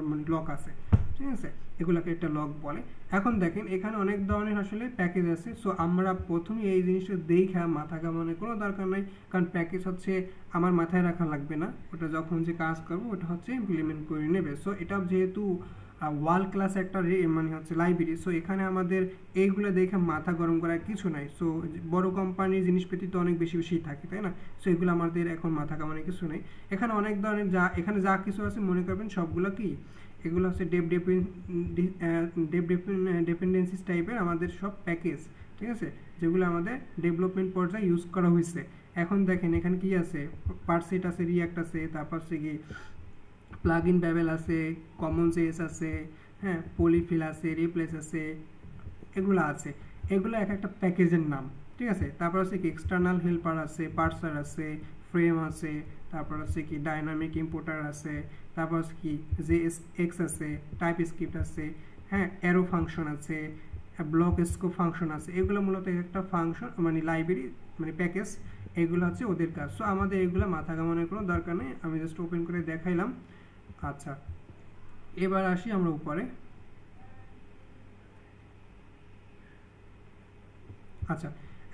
মানে লক আছে, ঠিক আছে, এগুলোকে একটা লক বলে। এখন দেখেন এখানে অনেক ধরনের আসলে প্যাকেজ আছে। সো আমরা প্রথমে এই জিনিসটা দেখে মাথা ঘামানোর কোনো দরকার নাই, কারণ প্যাকেজ হচ্ছে আমার মাথায় রাখা লাগবে না, ওটা যখন যে কাজ করবো ওটা হচ্ছে ইমপ্লিমেন্ট করে নেবে। সো এটা যেহেতু ওয়ার্ল্ড ক্লাস একটা মানে হচ্ছে লাইব্রেরি, সো এখানে আমাদের এইগুলো দেখে মাথা গরম করার কিছু নাই। সো বড় কোম্পানির জিনিসপাতি তো অনেক বেশি থাকে, তাই না? সো এগুলো আমাদের এখন মাথা কামানোর কিছু নেই। এখানে অনেক ধরনের এখানে যা কিছু আছে মনে করবেন সবগুলো কি, এগুলো হচ্ছে ডিপেন্ডেন্সিস টাইপের আমাদের সব প্যাকেজ, ঠিক আছে, যেগুলো আমাদের ডেভেলপমেন্ট পর্যায়ে ইউজ করা হয়েছে। এখন দেখেন এখানে কি আছে, পারসেট আছে, রিয়াক্ট আছে, তারপর হচ্ছে কি প্লাগইন ব্যাবেল আছে, কমন জেএস আছে, হ্যাঁ, পলিফিল আছে, রিপ্লেস আছে, এগুলো আছে। এগুলো এক একটা প্যাকেজের নাম, ঠিক আছে। তারপর হচ্ছে কি এক্সটার্নাল হেল্পার আছে, পার্সার আছে, ফ্রেম আছে, তারপর হচ্ছে কি ডাইনামিক ইম্পোর্টার আছে, তারপর হচ্ছে কি জেএসএক্স আছে, টাইপ স্ক্রিপ্ট আছে, হ্যাঁ, অ্যারো ফাংশন আছে, ব্লক স্কোপ ফাংশন আছে। এগুলো মূলত একটা ফাংশন মানে লাইব্রেরি মানে প্যাকেজ, এগুলো হচ্ছে ওদের কাজ। সো আমাদের এগুলো মাথা ঘামানোর কোনো দরকার নেই, আমি জাস্ট ওপেন করে দেখাইলাম। আচ্ছা, এবার আসি আমরা উপরে। আচ্ছা,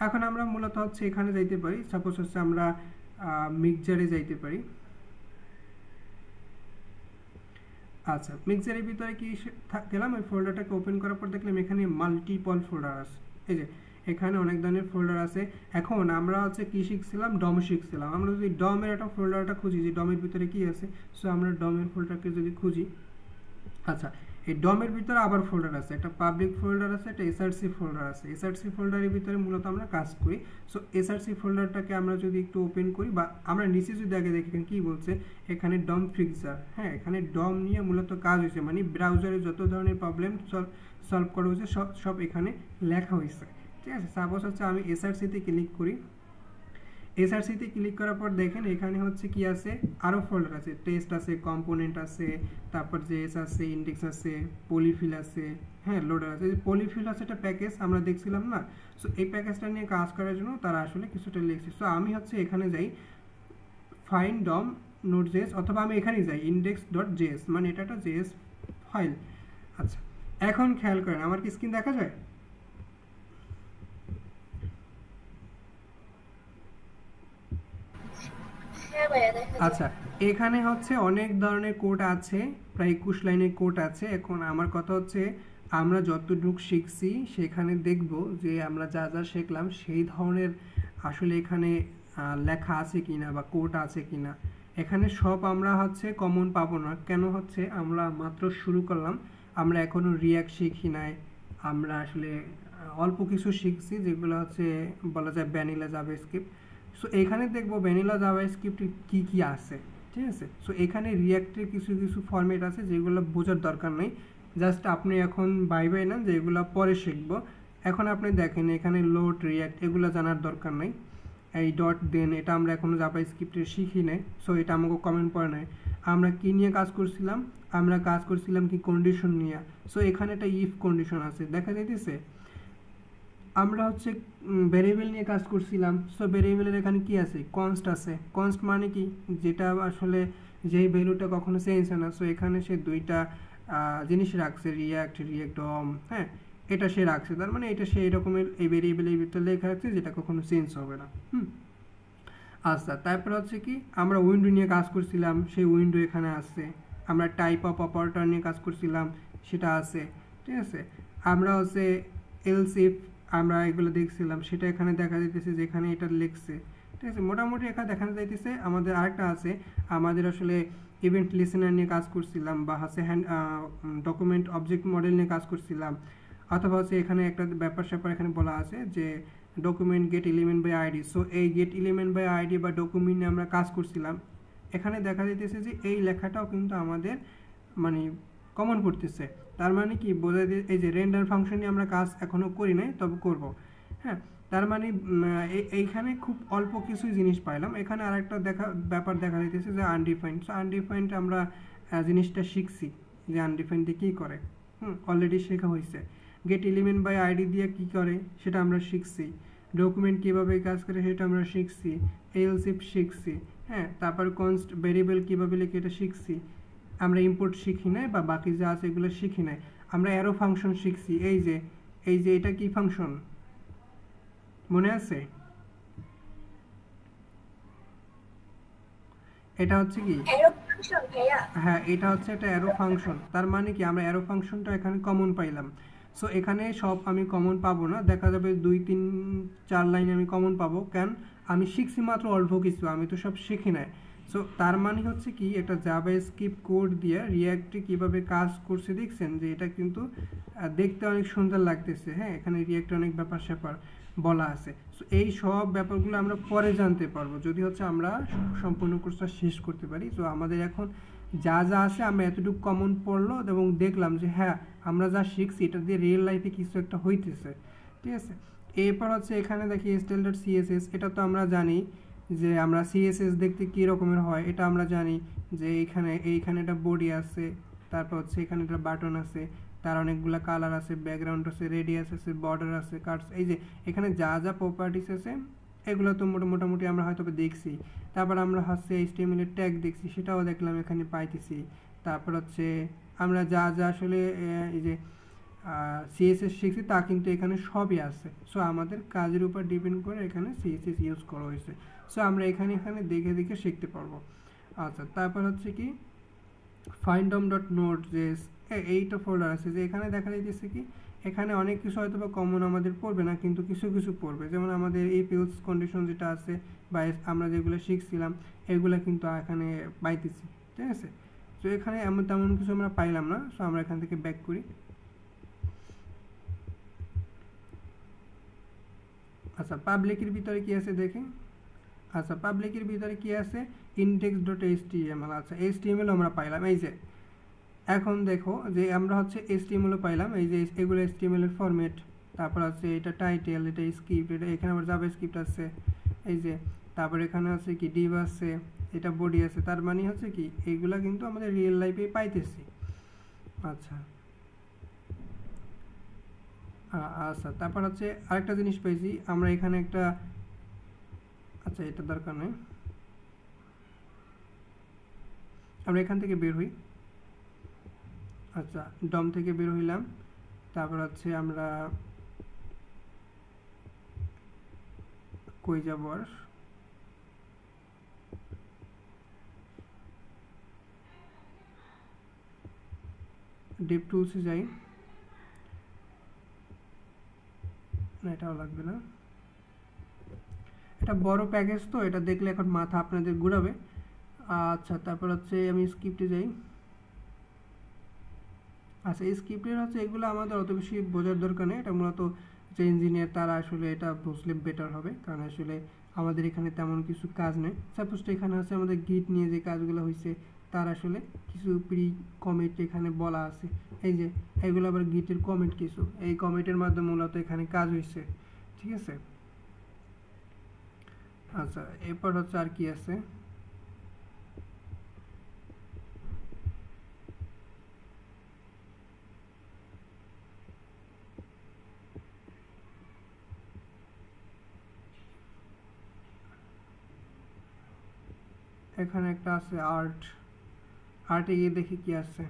এখন আমরা মূলত হচ্ছে এখানে যাইতে পারি, সাপোজ হচ্ছে আমরা মিক্সচারে যাইতে পারি। আচ্ছা, মিক্সচারের ভিতরে কি গেলাম, ওই ফোল্ডারটাকে ওপেন করার পর দেখলাম এখানে মাল্টিপল ফোল্ডার আছে, এই যে এখানে অনেক ধরনের ফোল্ডার আছে। এখন আমরা হচ্ছে কি শিখছিলাম, ডম শিখছিলাম। আমরা যদি ডমের একটা ফোল্ডারটা খুঁজি, যে ডমের ভিতরে কি আছে, সো আমরা ডমের ফোল্ডারকে যদি খুঁজি, আচ্ছা, এই ডমের ভিতরে আবার ফোল্ডার আছে, একটা পাবলিক ফোল্ডার আছে, একটা এসআরসি ফোল্ডার আছে। এসআরসি ফোল্ডারের ভিতরে মূলত আমরা কাজ করি। সো এসআরসি ফোল্ডারটাকে আমরা যদি একটু ওপেন করি, বা আমরা নিচে যদি আগে দেখেন কি বলছে, এখানে ডম ফিক্সার, হ্যাঁ, এখানে ডম নিয়ে মূলত কাজ হয়েছে, মানে ব্রাউজারে যত ধরনের প্রবলেম সলভ করা হয়েছে সব এখানে লেখা হয়েছে, ঠিক আছে। সাপোজ হচ্ছে আমি এসআরসিতে ক্লিক করি, এসআরসিতে ক্লিক করার পর দেখেন এখানে হচ্ছে কি আছে, আরও ফোল্ডার আছে, টেস্ট আছে, কম্পোনেন্ট আছে, তারপর জেএস আছে, ইন্ডেক্স আছে, পলিফিল আছে, হ্যাঁ, লোডার আছে। যে পলিফিল আছে একটা প্যাকেজ আমরা দেখছিলাম না, সো এই প্যাকেজটা নিয়ে কাজ করার জন্য তারা আসলে কিছুটা লিখছে। সো আমি হচ্ছে এখানে যাই ফাইন্ড ডম নোট জেএস, অথবা আমি এখানে যাই ইন্ডেক্স ডট জেএস, মানে এটা একটা জেএস ফাইল। আচ্ছা, এখন খেয়াল করেন আমার কি স্ক্রিন দেখা যায়? আচ্ছা, এখানে হচ্ছে অনেক ধরনের কোড আছে, প্রায় 21 লাইনের কোড আছে। এখন আমার কথা হচ্ছে আমরা যতটুকু শিখছি সেখানে দেখব যে আমরা যা যা শিখলাম সেই ধরনের আসলে এখানে লেখা আছে কিনা বা কোড আছে কিনা। এখানে সব আমরা হচ্ছে কমন পাবো না, কেন হচ্ছে আমরা মাত্র শুরু করলাম, আমরা এখনো রিয়াক্ট শিখি নাই, আমরা আসলে অল্প কিছু শিখছি, যেগুলো হচ্ছে বলা যায় ভ্যানিলা জাভাস্ক্রিপ্ট। সো এখানে দেখবো ভ্যানিলা জাভাস্ক্রিপ্ট কি কি আছে, ঠিক আছে। সো এখানে রিয়াক্টের কিছু ফরম্যাট আছে যেগুলো বোঝার দরকার নেই, জাস্ট আপনি এখন ভাই না যে এগুলো পরে শিখবো। এখন আপনি দেখেন এখানে লোড, রিয়াক্ট, এগুলো জানার দরকার নেই। এই ডট দেন এটা আমরা এখনো জাভাস্ক্রিপ্টে শিখি নাই, সো এটা আমাকে কমেন্ট করে নাই। আমরা কি নিয়ে কাজ করছিলাম, আমরা কাজ করছিলাম কি কন্ডিশন নিয়ে। সো এখানে একটা ইফ কন্ডিশন আছে দেখা যাইতেছে। আমরা হচ্ছে ভেরিয়েবল নিয়ে কাজ করছিলাম। সো ভেরিয়েবলের এখানে কি আছে, কনস্ট আছে। কনস্ট মানে কি, যেটা আসলে যেই ভ্যালুটা কখনো চেঞ্জ হয় না। সো এখানে সে দুইটা জিনিস রাখছে, রিয়াক্ট ডম, হ্যাঁ, এটা সে রাখছে, তার মানে এটা সেই রকমের এই ভেরিয়েবলের ভিতরে লেখা আছে যেটা কখনো চেঞ্জ হবে না। আচ্ছা, তারপর হচ্ছে কি আমরা উইন্ডো নিয়ে কাজ করছিলাম, সেই উইন্ডো এখানে আছে। আমরা টাইপ অফ অপারেটর নিয়ে কাজ করছিলাম, সেটা আছে। ঠিক আছে, আমরা হচ্ছে এলস ইফ আমরা এগুলো দেখছিলাম, সেটা এখানে দেখা যাইতেছে যেখানে এটা লিখছে। ঠিক আছে, মোটামুটি এখানে দেখা যাইতেছে। আমাদের আরেকটা আছে, আমাদের আসলে ইভেন্ট লিসেনার নিয়ে কাজ করছিলাম, বা হচ্ছে ডকুমেন্ট অবজেক্ট মডেল নিয়ে কাজ করছিলাম, অথবা হচ্ছে এখানে একটা ব্যাপার স্যাপার এখানে বলা আছে যে document get element by ID. So এই গেট এলিমেন্ট বাই আইডি বা ডকুমেন্ট নিয়ে আমরা কাজ করছিলাম। এখানে দেখা যাইতেছে যে এই লেখাটাও কিন্তু আমাদের মানে কমন পড়তেছে। তার মানে কি বোঝা যায়, এই যে রেন্ডার ফাংশন নিয়ে আমরা কাজ এখনও করি নাই, তবে করব। হ্যাঁ, তার মানে এইখানে খুব অল্প কিছুই জিনিস পাইলাম। এখানে আরেকটা ব্যাপার দেখা যাইতেছে যে আনডিফাইন্ড। সো আনডিফাইন্ড আমরা জিনিসটা শিখছি যে আনডিফাইন্ড দিয়ে কী করে, অলরেডি শেখা হয়েছে। গেট এলিমেন্ট বাই আইডি দিয়ে কী করে সেটা আমরা শিখছি। ডকুমেন্ট কীভাবে কাজ করে সেটা আমরা শিখছি। এলস ইফ শিখছি, হ্যাঁ, তারপর কনস্ট ভেরিয়েবল কীভাবে লিখে এটা শিখছি। আমরা ইম্পোর্ট শিখি নাই, বা বাকি যা আছে এগুলো শিখি নাই। আমরা অ্যারো ফাংশন শিখছি। এই যে এটা কি ফাংশন মনে আছে, এটা হচ্ছে কি, হ্যাঁ, এটা হচ্ছে একটা অ্যারো ফাংশন। তার মানে কি আমরা অ্যারো ফাংশনটা এখানে কমন পাইলাম। সো এখানে সব আমি কমন পাবো না, দেখা যাবে 2-3-4 লাইন আমি কমন পাবো। কেন, আমি শিখছি মাত্র অল্প কিছু, আমি তো সব শিখি নাই। সো তার মানে হচ্ছে কি, এটা জাভাস্ক্রিপ্ট কোড দিয়ে রিয়াক্টে কীভাবে কাজ করছে দেখছেন, যে এটা কিন্তু দেখতে অনেক সুন্দর লাগতেছে। হ্যাঁ, এখানে রিয়াক্টে অনেক ব্যাপার স্যাপার বলা আছে। সো এই সব ব্যাপারগুলো আমরা পরে জানতে পারবো যদি হচ্ছে আমরা সম্পূর্ণ কোর্সটা শেষ করতে পারি। তো আমাদের এখন যা যা আছে আমরা এতটুকু কমন পড়লো এবং দেখলাম যে হ্যাঁ আমরা যা শিখছি এটা দিয়ে রিয়েল লাইফে কিছু একটা হইতেছে। ঠিক আছে, এরপর হচ্ছে এখানে দেখি style.css। এটা তো আমরা জানি যে আমরা সিএসএস দেখতে কী রকমের হয়, এটা আমরা জানি যে এইখানে একটা বডি আছে, তারপর হচ্ছে এখানে একটা বাটন আছে, তার অনেকগুলো কালার আছে, ব্যাকগ্রাউন্ড আছে, রেডিয়াস আছে, বর্ডার আছে, কাটস, এই যে এখানে যা যা প্রপার্টিস আছে এগুলো তো মোটামুটি আমরা হয়তো দেখছি। তারপর আমরা হচ্ছে HTML এর ট্যাগ দেখছি, সেটাও দেখলাম এখানে পাইতেছি। তারপর হচ্ছে আমরা যা যা আসলে এই যে সিএসএস শিখছি তা কিন্তু এখানে সবই আছে। সো আমাদের কাজের উপর ডিপেন্ড করে এখানে সিএসএস ইউজ করা হয়েছে। সো আমরা এখানে দেখে শিখতে পারবো। আচ্ছা, তারপর হচ্ছে কি findom.node.js এইটা ফোল্ডার আছে, যে এখানে দেখা যাইতেছে কি এখানে অনেক কিছু হয়তো বা কমন আমাদের পড়বে না, কিন্তু কিছু কিছু পড়বে। যেমন আমাদের এই ফিল্ডস কন্ডিশন যেটা আছে বা আমরা যেগুলো শিখছিলাম এগুলো কিন্তু এখানে পাইতেছি। ঠিক আছে, তো এখানে তেমন কিছু আমরা পাইলাম না। সো আমরা এখান থেকে ব্যাক করি। আচ্ছা, পাবলিকের ভিতরে কি আছে দেখি। আচ্ছা, পাবলিকের ভিতরে কি আছে, index.html। আচ্ছা, HTML আমরা পাইলাম। এই যে এখন দেখো যে আমরা হচ্ছে HTML পাইলাম, এই যে এগুলো HTML এর ফরম্যাট। তারপর আছে এটা টাইটেল, এটা স্ক্রিপ্ট, এটা এখানে আবার জাভাস্ক্রিপ্ট আছে। এই যে তারপর এখানে আছে কি ডিভ আছে, এটা বডি আছে। তার মানে হচ্ছে কি এইগুলা কিন্তু আমাদের রিয়েল লাইফে পাইতেছি। আচ্ছা আচ্ছা, তারপর হচ্ছে আরেকটা জিনিস পেয়েছি আমরা এখানে একটা, আচ্ছা এটা দরকার নেই, আমরা এখান থেকে বের হই। আচ্ছা, ডম থেকে বের হইলাম। তারপর হচ্ছে আমরা কই যাব, আর ডেভ টুলসে যাই, না এটাও লাগবে না, এটা বড় প্যাকেজ তো এটা দেখলে এখন মাথা আপনাদের ঘুরাবে। আচ্ছা, তারপর হচ্ছে আমি স্ক্রিপ্টে যাই। আচ্ছা, এই স্ক্রিপ্টের হচ্ছে এগুলো আমাদের অত বেশি বোঝার দরকার নেই, এটা মূলত যে ইঞ্জিনিয়ার তারা আসলে এটা বুঝলে বেটার হবে, কারণ আসলে আমাদের এখানে তেমন কিছু কাজ নেই। সাপোজ এখানে হচ্ছে আমাদের গিট নিয়ে যে কাজগুলো হয়েছে তার আসলে কিছু প্রি কমিট এখানে বলা আছে। এই যে এগুলো আবার গিটের কমিট, কিছু এই কমিটের মাধ্যমে মূলত এখানে কাজ হয়েছে। ঠিক আছে, আচ্ছা, এরপর হচ্ছে আর কি আছে, এখানে একটা আছে আর্ট, আর্টে গিয়ে দেখি কি আছে।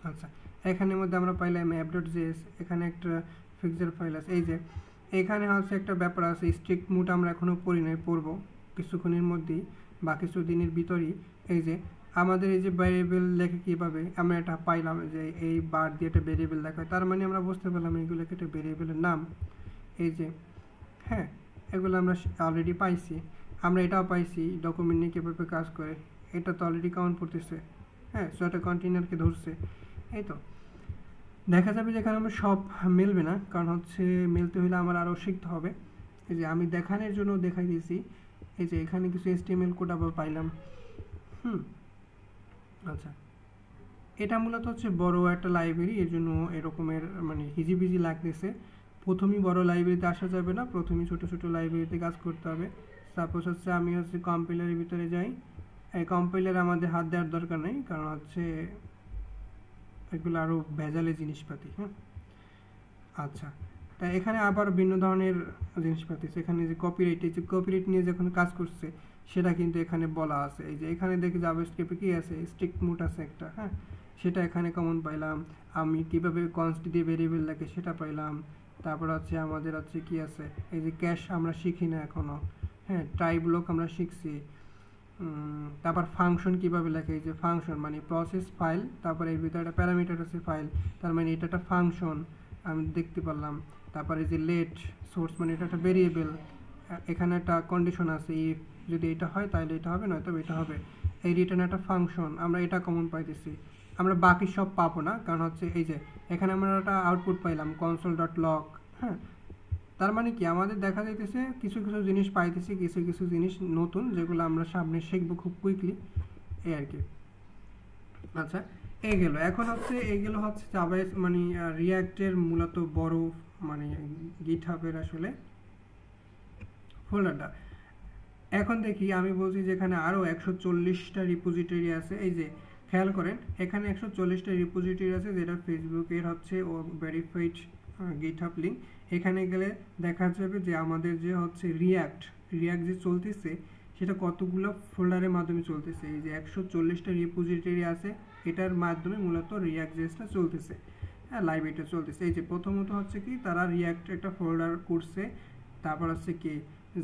আচ্ছা, এখানের মধ্যে আমরা পাইলাম app.js, এখানে একটা ফিক্সার ফাইল আছে। এই যে এখানে হচ্ছে একটা ব্যাপার আছে, স্ট্রিক্ট মুড আমরা এখনো পড়ি নাই, পড়বো কিছুক্ষণের মধ্যেই বা কিছু দিনের ভিতরেই। এই যে আমাদের এই যে ভ্যারিয়েবল লেখে কীভাবে আমরা এটা পাইলাম, যে এই বার দিয়ে একটা ভ্যারিয়েবল দেখায়, তার মানে আমরা বুঝতে পারলাম এইগুলোকে একটা ভ্যারিয়েবলের নাম। এই যে হ্যাঁ, এগুলো আমরা অলরেডি পাইছি। আমরা এটাও পাইছি ডকুমেন্ট নিয়ে কীভাবে কাজ করে, এটা তো অলরেডি কাউন্ট করতেছে। হ্যাঁ, সো এটা কন্টেইনারকে ধরছে। এই তো দেখা যাবে যে এখানে আমার সব মিলবে না, কারণ হচ্ছে মিলতে হলে আমার আরও শিখতে হবে। এই যে আমি দেখানোর জন্য দেখাই দিয়েছি। এই যে এখানে কিছু HTML কোড আবার পাইলাম। আচ্ছা, এটা মূলত হচ্ছে বড় একটা লাইব্রেরি, এর জন্য এরকমের মানে হিজিবিজি লাগতেছে। প্রথমেই বড় লাইব্রেরিতে আসা যাবে না, প্রথমেই ছোটো ছোটো লাইব্রেরিতে কাজ করতে হবে। সাপোজ হচ্ছে আমি হচ্ছে কম্পাইলারের ভিতরে যাই। এই কম্পাইলারে আমাদের হাত দেওয়ার দরকার নেই, কারণ হচ্ছে এগুলো আরও ভেজালে জিনিসপাতি। হ্যাঁ, আচ্ছা, তাই এখানে আবার ভিন্ন ধরনের জিনিসপাতি। এখানে যে কপিরাইট, এই যে কপিরাইট নিয়ে যখন কাজ করছে সেটা কিন্তু এখানে বলা আছে। এই যে এখানে দেখি জাভাস্ক্রিপ্টে কি আছে, স্ট্রিক্ট মুড আছে একটা। হ্যাঁ, সেটা এখানে কমন পাইলাম। আমি কীভাবে কনস্ট দিয়ে ভেরিয়েবল লাগে সেটা পাইলাম। তারপর হচ্ছে আমাদের হচ্ছে কি আছে, এই যে ক্যাশ আমরা শিখি না এখনও। হ্যাঁ, ট্রাই ব্লক আমরা শিখছি। তারপর ফাংশন কীভাবে লেখে, এই যে ফাংশন মানে প্রসেস ফাইল, তারপরে এর ভিতরে একটা প্যারামিটার আছে ফাইল, তার মানে এটা একটা ফাংশন আমি দেখতে পারলাম। তারপরে যে লেট সোর্স মানে এটা একটা ভেরিয়েবল, এখানে একটা কন্ডিশন আছে, ইফ যদি এটা হয় তাহলে এটা হবে, নয়তো এটা হবে। এই রিটার্ন একটা ফাংশন, আমরা এটা কমন পাইতেছি। আমরা বাকি সব পাবো না, কারণ হচ্ছে এই যে এখানে আমরা একটা আউটপুট পাইলাম console.log। হ্যাঁ, তার মানে কি আমাদের দেখা যাইতেছে কিছু কিছু জিনিস পাইতেছি, কিছু কিছু জিনিস নতুন যেগুলো আমরা সামনে শিখবো খুব কুইকলি, এই আর কি। আচ্ছা, এগুলো এখন হচ্ছে এগুলো হচ্ছে জাভা মানে রিয়াক্টের মূলত বড় মানে গিটহাবের আসলে ফোল্ডারটা। এখন দেখি আমি বলছি যেখানে আরও 140টা রিপোজিটরি আছে। এই যে খেয়াল করেন এখানে 140টা রিপোজিটরি আছে, যেটা ফেসবুকের হচ্ছে ও ভেরিফাইড গিটহাব লিঙ্ক। এখানে গেলে দেখা যাবে যে আমাদের যে হচ্ছে রিয়াক্ট যে চলতেছে সেটা কতগুলো ফোল্ডারের মাধ্যমে চলতেছে। এই যে 140টা রিপোজিটরি আছে, এটার মাধ্যমে মূলত রিয়াক্ট জেসটা চলতেছে। হ্যাঁ, লাইব্রেরিটা চলতেছে। এই যে প্রথমত হচ্ছে কি তারা রিয়াক্ট একটা ফোল্ডার করছে, তারপর হচ্ছে কি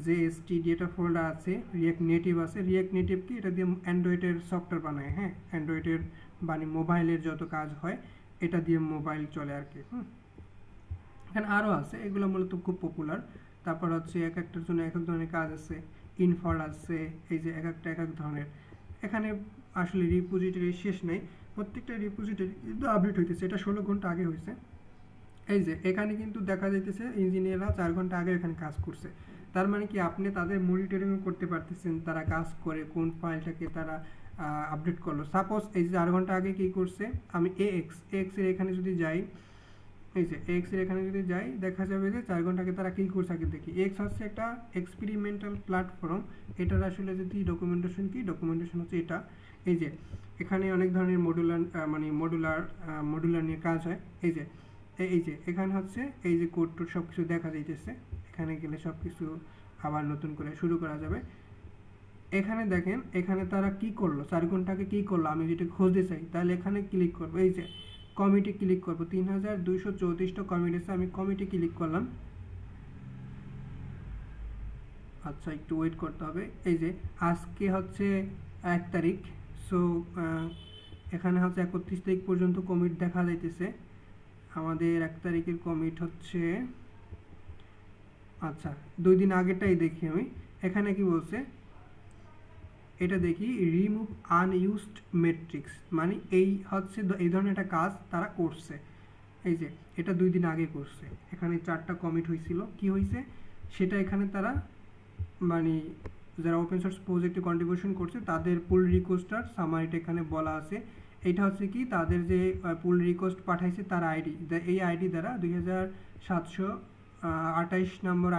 যে এসটিডি একটা ফোল্ডার আছে, রিয়াক্ট নেটিভ আছে। রিয়াক্ট নেটিভ কি, এটা দিয়ে অ্যান্ড্রয়েডের সফটওয়্যার বানায়। হ্যাঁ, অ্যান্ড্রয়েডের মানে মোবাইলের যত কাজ হয় এটা দিয়ে মোবাইল চলে আর কি। এখানে আরও আছে, এগুলো মূলত খুব পপুলার। তারপর হচ্ছে এক একটার জন্য এক এক ধরনের কাজ আছে, ইনফার আছে, এই যে এক একটা এক এক ধরনের। এখানে আসলে রিপোজিটরি শেষ নেই, প্রত্যেকটা রিপোজিটরি কিন্তু আপডেট হইতেছে। এটা 16 ঘন্টা আগে হয়েছে। এই যে এখানে কিন্তু দেখা যাইতেছে ইঞ্জিনিয়াররা 4 ঘন্টা আগে এখানে কাজ করছে। তার মানে কি আপনি তাদের মনিটরিংও করতে পারতেছেন, তারা কাজ করে কোন ফাইলটাকে তারা আপডেট করলো। সাপোজ এই যে 4 ঘন্টা আগে কী করছে, আমি এক্স এর এখানে যদি যাই, এই যে এক্স এর এখানে যদি যাই দেখা যাবে যে 4 ঘন্টা আগে তারা কী করছে আগে দেখি। এক্স হচ্ছে একটা এক্সপেরিমেন্টাল প্ল্যাটফর্ম, এটার আসলে যদি ডকুমেন্টেশন কি, ডকুমেন্টেশন হচ্ছে এটা। এই যে এখানে অনেক ধরনের মডুলার নিয়ে কাজ হয়। এই যে এখানে হচ্ছে এই যে কোড টোড সব কিছু দেখা যাইতেছে, এখানে গেলে সব কিছু আবার নতুন করে শুরু করা যাবে। এখানে দেখেন এখানে তারা কি করলো, 4 ঘন্টাকে কি করলো আমি যদি খুঁজতে চাই তাহলে এখানে ক্লিক করবো। এই যে কমিটি ক্লিক করবো, 3234টা কমিটি আছে, আমি কমিটি ক্লিক করলাম। আচ্ছা, একটু ওয়েট করতে হবে। এই যে আজকে হচ্ছে 1 তারিখ, সো এখানে হচ্ছে 31 তারিখ পর্যন্ত কমিট দেখা যাইতেছে। আমাদের 1 তারিখের কমিট হচ্ছে, আচ্ছা 2 দিন আগেরটাই দেখি আমি। এখানে কি বলছে এটা দেখি, রিমুভ আনইউজড মেট্রিক্স, মানে এই হচ্ছে এই ধরনের একটা কাজ তারা করছে। এই যে এটা 2 দিন আগে করছে। এখানে 4টা কমিট হয়েছিল, কি হয়েছে সেটা এখানে তারা মানে যারা ওপেন সোর্স প্রজেক্টে কন্ট্রিবিউশন করছে তাদের পুল রিকোয়েস্টার সামারিটা এখানে বলা আছে। এটা হচ্ছে কি তাদের যে পুল রিকোয়েস্ট পাঠাইছে তার আইডি, এই আইডি দ্বারা 2728 নম্বর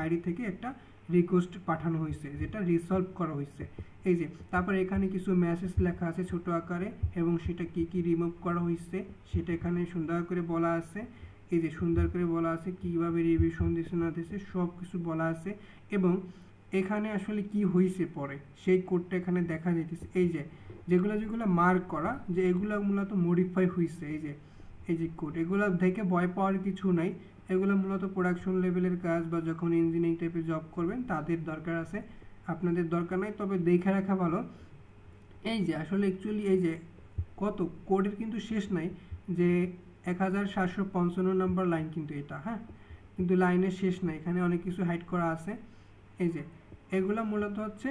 আইডি থেকে একটা রিকোয়েস্ট পাঠানো হয়েছে, যেটা রিসলভ করা হয়েছে। এই যে তারপরে এখানে কিছু মেসেজ লেখা আছে ছোট আকারে, এবং সেটা কি কি রিমুভ করা হয়েছে সেটা এখানে সুন্দর করে বলা আছে। এই যে সুন্দর করে বলা আছে কিভাবে রিভিশন দিচ্ছে না দিচ্ছে সব কিছু বলা আছে, এবং এখানে আসলে কি হয়েছে পরে সেই কোডটা এখানে দেখা যাইতেছে। এই যে যেগুলো যেগুলো মার্ক করা যে এগুলো মূলত মডিফাই হয়েছে, এই যে কোড, এগুলো দেখে ভয় পাওয়ার কিছু নাই। এগুলো মূলত প্রোডাকশন লেভেলের কাজ বা যখন ইঞ্জিনিয়ারিং টাইপের জব করবেন তাদের দরকার আছে, আপনাদের দরকার নাই, তবে দেখে রাখা ভালো। এই যে আসলে অ্যাকচুয়ালি এই যে কত কোডের কিন্তু শেষ নাই, যে 1755 নম্বর লাইন কিন্তু এটা, হ্যাঁ, কিন্তু লাইনের শেষ নাই, এখানে অনেক কিছু হাইড করা আছে। এই যে এগুলা মূলত হচ্ছে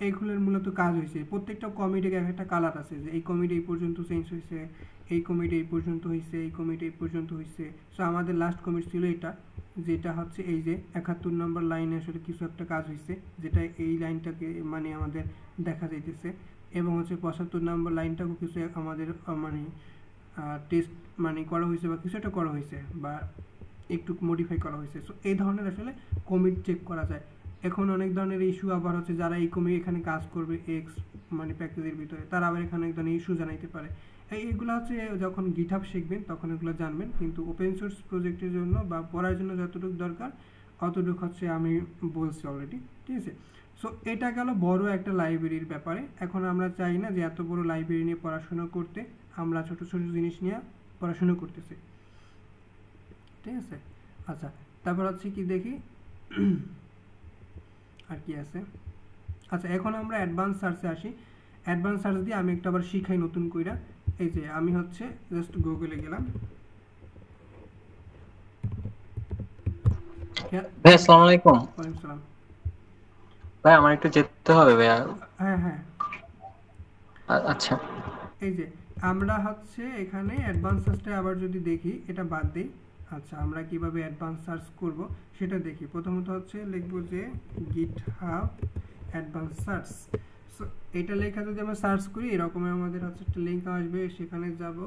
এইগুলোর মূলত কাজ হয়েছে, প্রত্যেকটা কমিটির এক একটা কালার আছে, যে এই কমিটি এই পর্যন্ত চেঞ্জ হয়েছে, এই কমিটি এই পর্যন্ত হয়েছে, এই কমিটি এই পর্যন্ত হয়েছে। সো আমাদের লাস্ট কমিটি ছিল এটা, যেটা হচ্ছে এই যে 71 নম্বর লাইনে আসলে কিছু একটা কাজ হয়েছে, যেটা এই লাইনটাকে মানে আমাদের দেখা যাইতেছে, এবং হচ্ছে 75 নম্বর লাইনটাকেও কিছু আমাদের মানে টেস্ট মানে করা হয়েছে বা কিছু একটা করা হয়েছে বা একটু মডিফাই করা হয়েছে। সো এই ধরনের আসলে কমিট চেক করা যায়। এখন অনেক ধরনের ইস্যু আবার হচ্ছে যারা এই কমিটি এখানে কাজ করবে এক্স মানে প্যাকেজের ভিতরে, তারা আবার এখানে এক ধরনের ইস্যু জানাইতে পারে। এইগুলো হচ্ছে যখন গিটহাব শিখবেন তখন এগুলো জানবেন, কিন্তু ওপেন সোর্স প্রজেক্টের জন্য বা পড়ার জন্য যতটুকু দরকার অতটুকু হচ্ছে আমি বলছি অলরেডি, ঠিক আছে। সো এটা গেল বড় একটা লাইব্রেরির ব্যাপারে। এখন আমরা চাই না যে এত বড় লাইব্রেরি নিয়ে পড়াশোনা করতে, আমরা ছোট ছোট জিনিস নিয়ে পড়াশোনা করতেছি, ঠিক আছে। আচ্ছা, তারপর হচ্ছে কি দেখি আর কি আছে। আচ্ছা, এখন আমরা অ্যাডভান্স সার্চে আসি। অ্যাডভান্স সার্চ দিয়ে আমি একটা আবার শিখাই নতুন কইরা। এই যে আমি হচ্ছে জাস্ট গুগলে গেলাম। ভাই আসসালামু আলাইকুম। ওয়ালাইকুম সালাম। ভাই আমার একটু যেতে হবে ভাইয়া। হ্যাঁ হ্যাঁ, আচ্ছা এই যে আমরা হচ্ছে এখানে অ্যাডভান্স সার্চটা আবার যদি দেখি, এটা বাদ দিই। আচ্ছা, আমরা কিভাবে অ্যাডভান্স সার্চ করব সেটা দেখি। প্রথমত হচ্ছে লিখব যে গিটহাব অ্যাডভান্স সার্চ। সো এটা লেখা যদি আমরা সার্চ করি এরকম আমাদের হচ্ছে একটা লিঙ্ক আসবে, সেখানে যাব,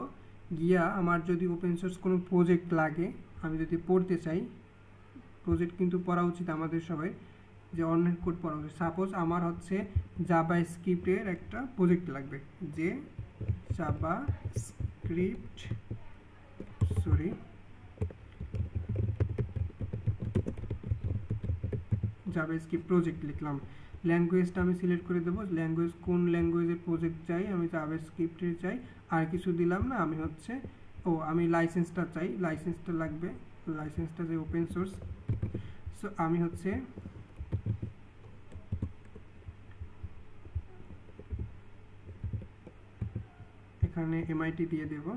গিয়া আমার যদি ওপেন সোর্স কোনো প্রজেক্ট লাগে, আমি যদি পড়তে চাই, প্রজেক্ট কিন্তু পড়া উচিত আমাদের সবাই, যে অন্যের কোড পড়া উচিত। সাপোজ আমার হচ্ছে জাভা স্ক্রিপ্টের একটা প্রজেক্ট লাগবে, যে জাভা স্ক্রিপ্ট জাভাস্ক্রিপ্ট প্রজেক্ট লিখলাম। ল্যাঙ্গুয়েজটা আমি সিলেক্ট করে দেবো, ল্যাঙ্গুয়েজ কোন ল্যাঙ্গুয়েজের প্রজেক্ট চাই, আমি জাভাস্ক্রিপ্টের চাই, আর কিছু দিলাম না, আমি হচ্ছে আমি লাইসেন্সটা চাই, লাইসেন্সটা লাগবে, লাইসেন্সটা যে ওপেন সোর্স। সো আমি হচ্ছে এখানে এমআইটি দিয়ে দেব।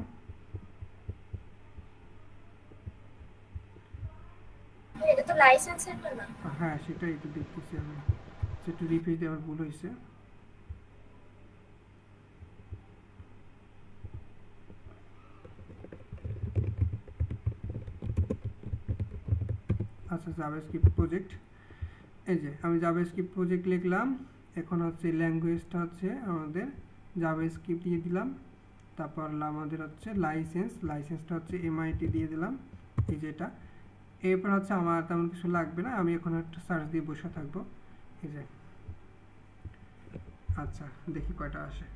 এটা তো লাইসেন্স সেন্টার না? হ্যাঁ, সেটাই তো দেখতেছি আমি, একটু রিফ্রেশ দেওয়ার ভুল হয়েছে। আচ্ছা, জাভাস্ক্রিপ্ট প্রজেক্ট, এই যে আমি জাভাস্ক্রিপ্ট প্রজেক্ট লিখলাম। এখন হচ্ছে ল্যাঙ্গুয়েজটা হচ্ছে আমাদের জাভাস্ক্রিপ্ট দিয়ে দিলাম, তারপর আমাদের হচ্ছে লাইসেন্সটা হচ্ছে এমআইটি দিয়ে দিলাম, এই যেটা। এরপর হচ্ছে আমার তেমন কিছু লাগবে না, আমি এখন একটা সার্চ দিয়ে বসে থাকবো, এই যে। আচ্ছা, দেখি কয়টা আসে।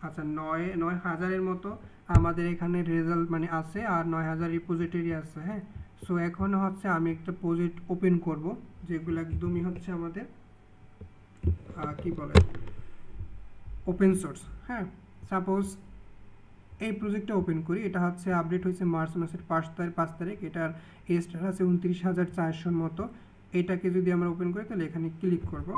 আচ্ছা, 9,000-এর মতো আমাদের এখানে রেজাল্ট মানে আছে, আর 9,000 রিপোজিটরি আছে, হ্যাঁ। সো এখন হচ্ছে আমি একটা প্রজেক্ট ওপেন করব, যেগুলো একদমই হচ্ছে আমাদের কি বলে ওপেন সোর্স, হ্যাঁ। সাপোজ এই প্রজেক্টটা ওপেন করি, এটা হচ্ছে আপডেট হয়েছে মার্চ মাসের 5 তারিখ, এটার স্টার আছে 29,400 মতো। এটাকে যদি আমরা ওপেন করি তাহলে এখানে ক্লিক করব।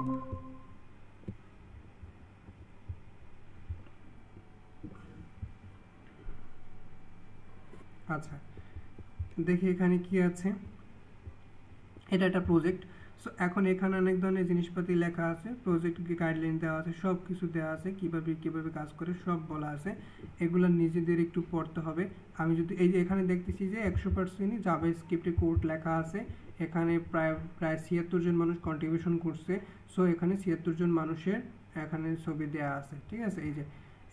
আচ্ছা, দেখি এখানে কি আছে। এটা একটা প্রজেক্ট। সো এখন এখানে অনেক ধরনের জিনিসপাতি লেখা আছে, প্রজেক্ট গাইডলাইন দেওয়া আছে, সব কিছু দেওয়া আছে, কিভাবে কাজ করে সব বলা আছে। এগুলো নিজেদের একটু পড়তে হবে। আমি যদি এই যে এখানে দেখতেছি যে 100%ই জাভাস্ক্রিপ্টে কোড লেখা আছে, এখানে প্রায় 76 জন মানুষ কন্ট্রিবিউশন করছে। সো এখানে 76 জন মানুষের এখানে ছবি দেওয়া আছে, ঠিক আছে। এই যে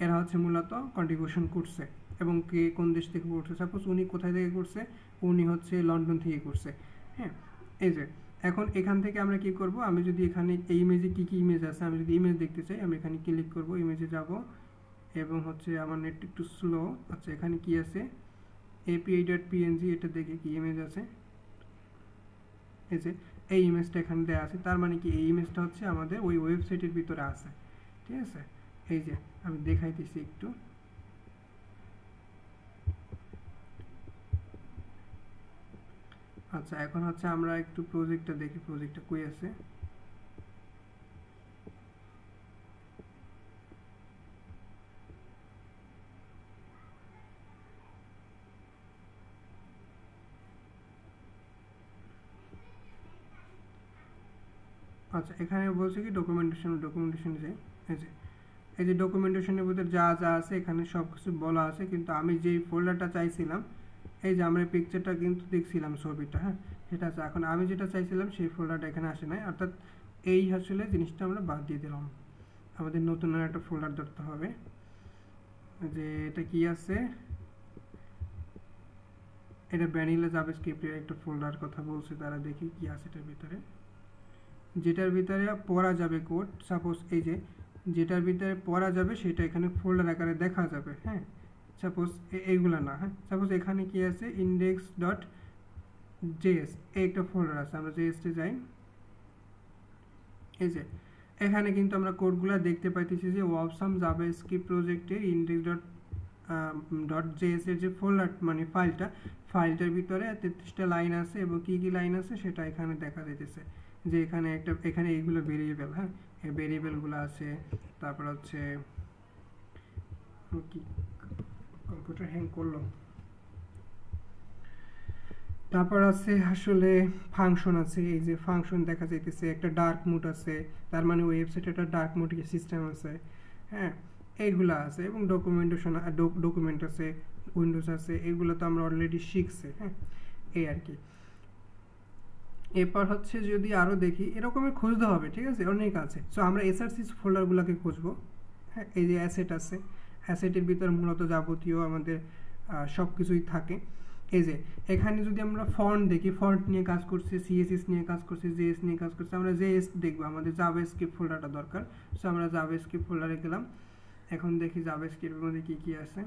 এরা হচ্ছে মূলত কন্ট্রিবিউশন করছে, এবং কে কোন দেশ থেকে করছে। সাপোজ উনি কোথায় থেকে করছে, উনি হচ্ছে লন্ডন থেকে করছে, হ্যাঁ। এই যে এখন এখান থেকে আমরা কি করব, আমি যদি এখানে এই ইমেজে কি কি ইমেজ আছে আমি যদি ইমেজ দেখতে চাই, আমি এখানে ক্লিক করব, ইমেজে যাব এবং হচ্ছে আমার নেট একটু স্লো। আচ্ছা এখানে কি আছে, api.png, এটা দেখে কি ইমেজ আছে, এই যে এই ইমেজটা এখানে দেওয়া আছে, তার মানে কি এই ইমেজটা হচ্ছে আমাদের ওই ওয়েবসাইটের ভিতরে আছে। ঠিক আছে, এই যে আমি দেখাইতেছি একটু। আচ্ছা এখন হচ্ছে আমরা একটু প্রজেক্টটা দেখি, প্রজেক্টটা কই আছে। আচ্ছা এখানে বলছে কি ডকুমেন্টেশনে যাই, এই যে ডকুমেন্টেশনের ভিতরে যা যা আছে এখানে সব কিছু বলা আছে, কিন্তু আমি যেই ফোল্ডারটা চাইছিলাম, এই যে আমরা পিকচারটা কিন্তু দেখছিলাম ছবিটা, হ্যাঁ সেটা আছে। এখন আমি যেটা চাইছিলাম সেই ফোল্ডারটা এখানে আসে নাই, অর্থাৎ এই আসলে জিনিসটা আমরা বাদ দিয়ে দিলাম। আমাদের নতুন একটা ফোল্ডার ধরতে হবে, যে এটা কি আছে, এটা ভ্যানিলা জাভাস্ক্রিপ্টের একটা ফোল্ডার কথা বলছে তারা, দেখি কি আছে এটার ভিতরে, যেটার ভিতরে পড়া যাবে কোড। সাপোজ এই যে যেটার ভিতরে পড়া যাবে সেটা এখানে ফোল্ডার আকারে দেখা যাবে, হ্যাঁ সাপোজ এইগুলা না, হ্যাঁ সাপোজ এখানে কি আছে index.js, এই একটা ফোল্ডার আছে, আমরা জেএসতে যাই, এই যে এখানে কিন্তু আমরা কোডগুলো দেখতে পাইতেছি যে ওয়াবসাম জাভাস্ক্রিপ্ট প্রজেক্টের index.js এর যে ফোল্ডার মানে ফাইলটার ভিতরে 33টা লাইন আছে এবং কি কি লাইন আছে সেটা এখানে দেখা যাইতেছে, যে এখানে এইগুলো ভেরিয়েবল, হ্যাঁ এই ভেরিয়েবলগুলো আছে। তারপর হচ্ছে কি কম্পিউটার হ্যাং করলো, তারপর আছে আসলে ফাংশন আছে, এই যে ফাংশন দেখা যাইতেছে, একটা ডার্ক মোড আছে, তার মানে ওয়েবসাইটে একটা ডার্ক মোড সিস্টেম আছে, হ্যাঁ এইগুলো আছে, এবং ডকুমেন্ট আছে, উইন্ডোজ আছে, এগুলো তো আমরা অলরেডি শিখছি, হ্যাঁ এই আর কি। এরপর হচ্ছে যদি আরও দেখি এরকমের খুঁজতে হবে, ঠিক আছে অনেক আছে। সো আমরা এসআরসি ফোল্ডারগুলোকে খুঁজবো, হ্যাঁ এই যে অ্যাসেট আছে, অ্যাসেটের ভিতরে মূলত যাবতীয় আমাদের সব কিছুই থাকে। এই যে এখানে যদি আমরা ফন্ট দেখি, ফন্ট নিয়ে কাজ করছি, সিএসএস নিয়ে কাজ করছি, জেএস নিয়ে কাজ করছি, আমরা জেএস দেখবো, আমাদের জাভাস্ক্রিপ্ট ফোল্ডারটা দরকার। সো আমরা জাভাস্ক্রিপ্ট ফোল্ডারে গেলাম, এখন দেখি জাভাস্ক্রিপ্টের মধ্যে কী কী আছে।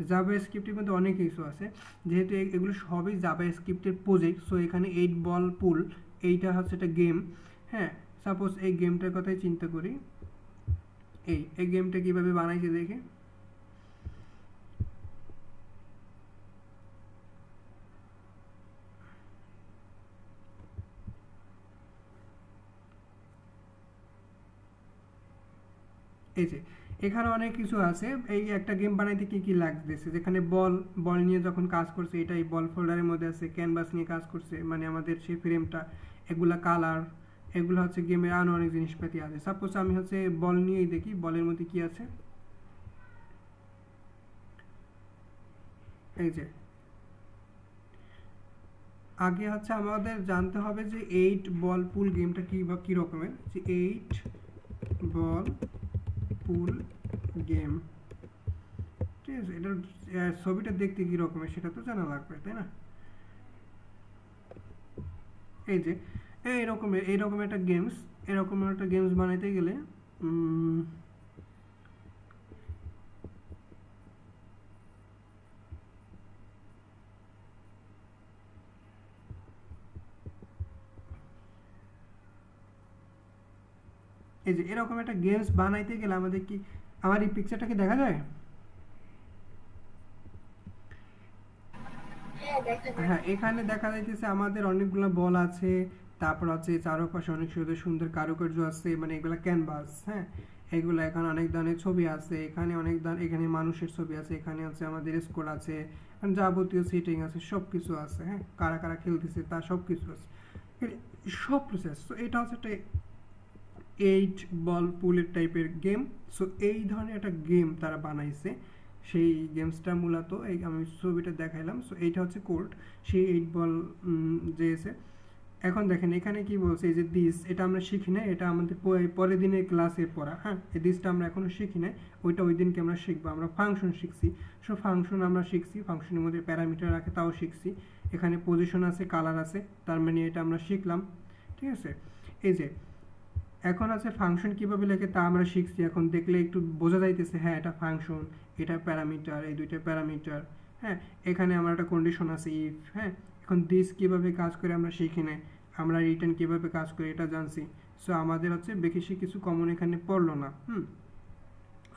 জাভাস্ক্রিপ্টের মধ্যে অনেক কিছু আছে, যেহেতু এগুলো সবই জাভাস্ক্রিপ্টের প্রজেক্ট। সো এখানে 8 বল পুল, এইটা হচ্ছে একটা গেম, হ্যাঁ সাপোজ এই গেমটার কথাই চিন্তা করি, এই গেমটা কীভাবে বানাইছে দেখে, এই যে এখানে অনেক কিছু আছে। এই একটা গেম বানাইতে কি কি লাগতেছে, যেখানে বল নিয়ে যখন কাজ করছে এটা এই বল ফোল্ডারের মধ্যে আছে, ক্যানভাস নিয়ে কাজ করছে মানে আমাদের সেই ফ্রেমটা, এগুলা কালার, এগুলো হচ্ছে গেমের আরও অনেক জিনিসপাতি আছে। সাপোজ আমি হচ্ছে বল নিয়েই দেখি, বলের মধ্যে কি আছে, এই যে আগে হচ্ছে আমাদের জানতে হবে যে 8 বল পুল গেমটা কি রকমের, যে 8 বল পুল গেম, ঠিক আছে এটার ছবিটা দেখতে কি রকমের সেটা তো জানা লাগবে, তাই না। এই যে এইরকম একটা গেমস বানাইতে গেলে এই যে এরকম একটা গেমস বানাইতে গেলে আমাদের কি, আমার এই পিকচারটা কি দেখা যায়, হ্যাঁ এখানে দেখা যাইতেছে আমাদের অনেকগুলো বল আছে, তারপর হচ্ছে চারপাশে অনেক সুন্দর সুন্দর কারুকার্য আছে, মানে এগুলা ক্যানভাস, হ্যাঁ এগুলো এখানে অনেক ধরনের ছবি আছে, এখানে এখানে মানুষের ছবি আছে, এখানে হচ্ছে আমাদের স্কোর আছে, যাবতীয় সেটিং আছে, সব কিছু আছে, হ্যাঁ কারা কারা খেলতেছে তার সব কিছু আছে, সব প্রসেস। তো এটা হচ্ছে একটা 8 বল পুলের টাইপের গেম। সো এই ধরনের একটা গেম তারা বানাইছে, সেই গেমসটা মূলত এই আমি ছবিটা দেখাইলাম। সো এইটা হচ্ছে কোড সেই 8 বল জেএসে। এখন দেখেন এখানে কি বলছে, এই যে দিস, এটা আমরা শিখি না, এটা আমাদের পরের দিনের ক্লাসে পড়া, হ্যাঁ এই দিসটা আমরা এখনো শিখি না, ওইটা ওই দিনকে আমরা শিখবো। আমরা ফাংশন শিখছি, সো ফাংশন আমরা শিখছি, ফাংশনের মধ্যে প্যারামিটার রাখে তাও শিখছি। এখানে পজিশন আছে, কালার আছে, তার মানে এটা আমরা শিখলাম। ঠিক আছে, এই যে এখন আছে ফাংশন কিভাবে লেখে তা আমরা শিখছি। এখন দেখলে একটু বোঝা যাইতেছে, হ্যাঁ এটা ফাংশন, এটা প্যারামিটার, এই দুইটা প্যারামিটার। হ্যাঁ, এখানে আমার একটা কন্ডিশন আছে ইফ। হ্যাঁ, এখন দিস কিভাবে কাজ করে আমরা শিখি নাই, আমরা রিটার্ন কিভাবে কাজ করে এটা জানছি। সো আমাদের হচ্ছে বেশি কিছু কমন এখানে পড়লো না।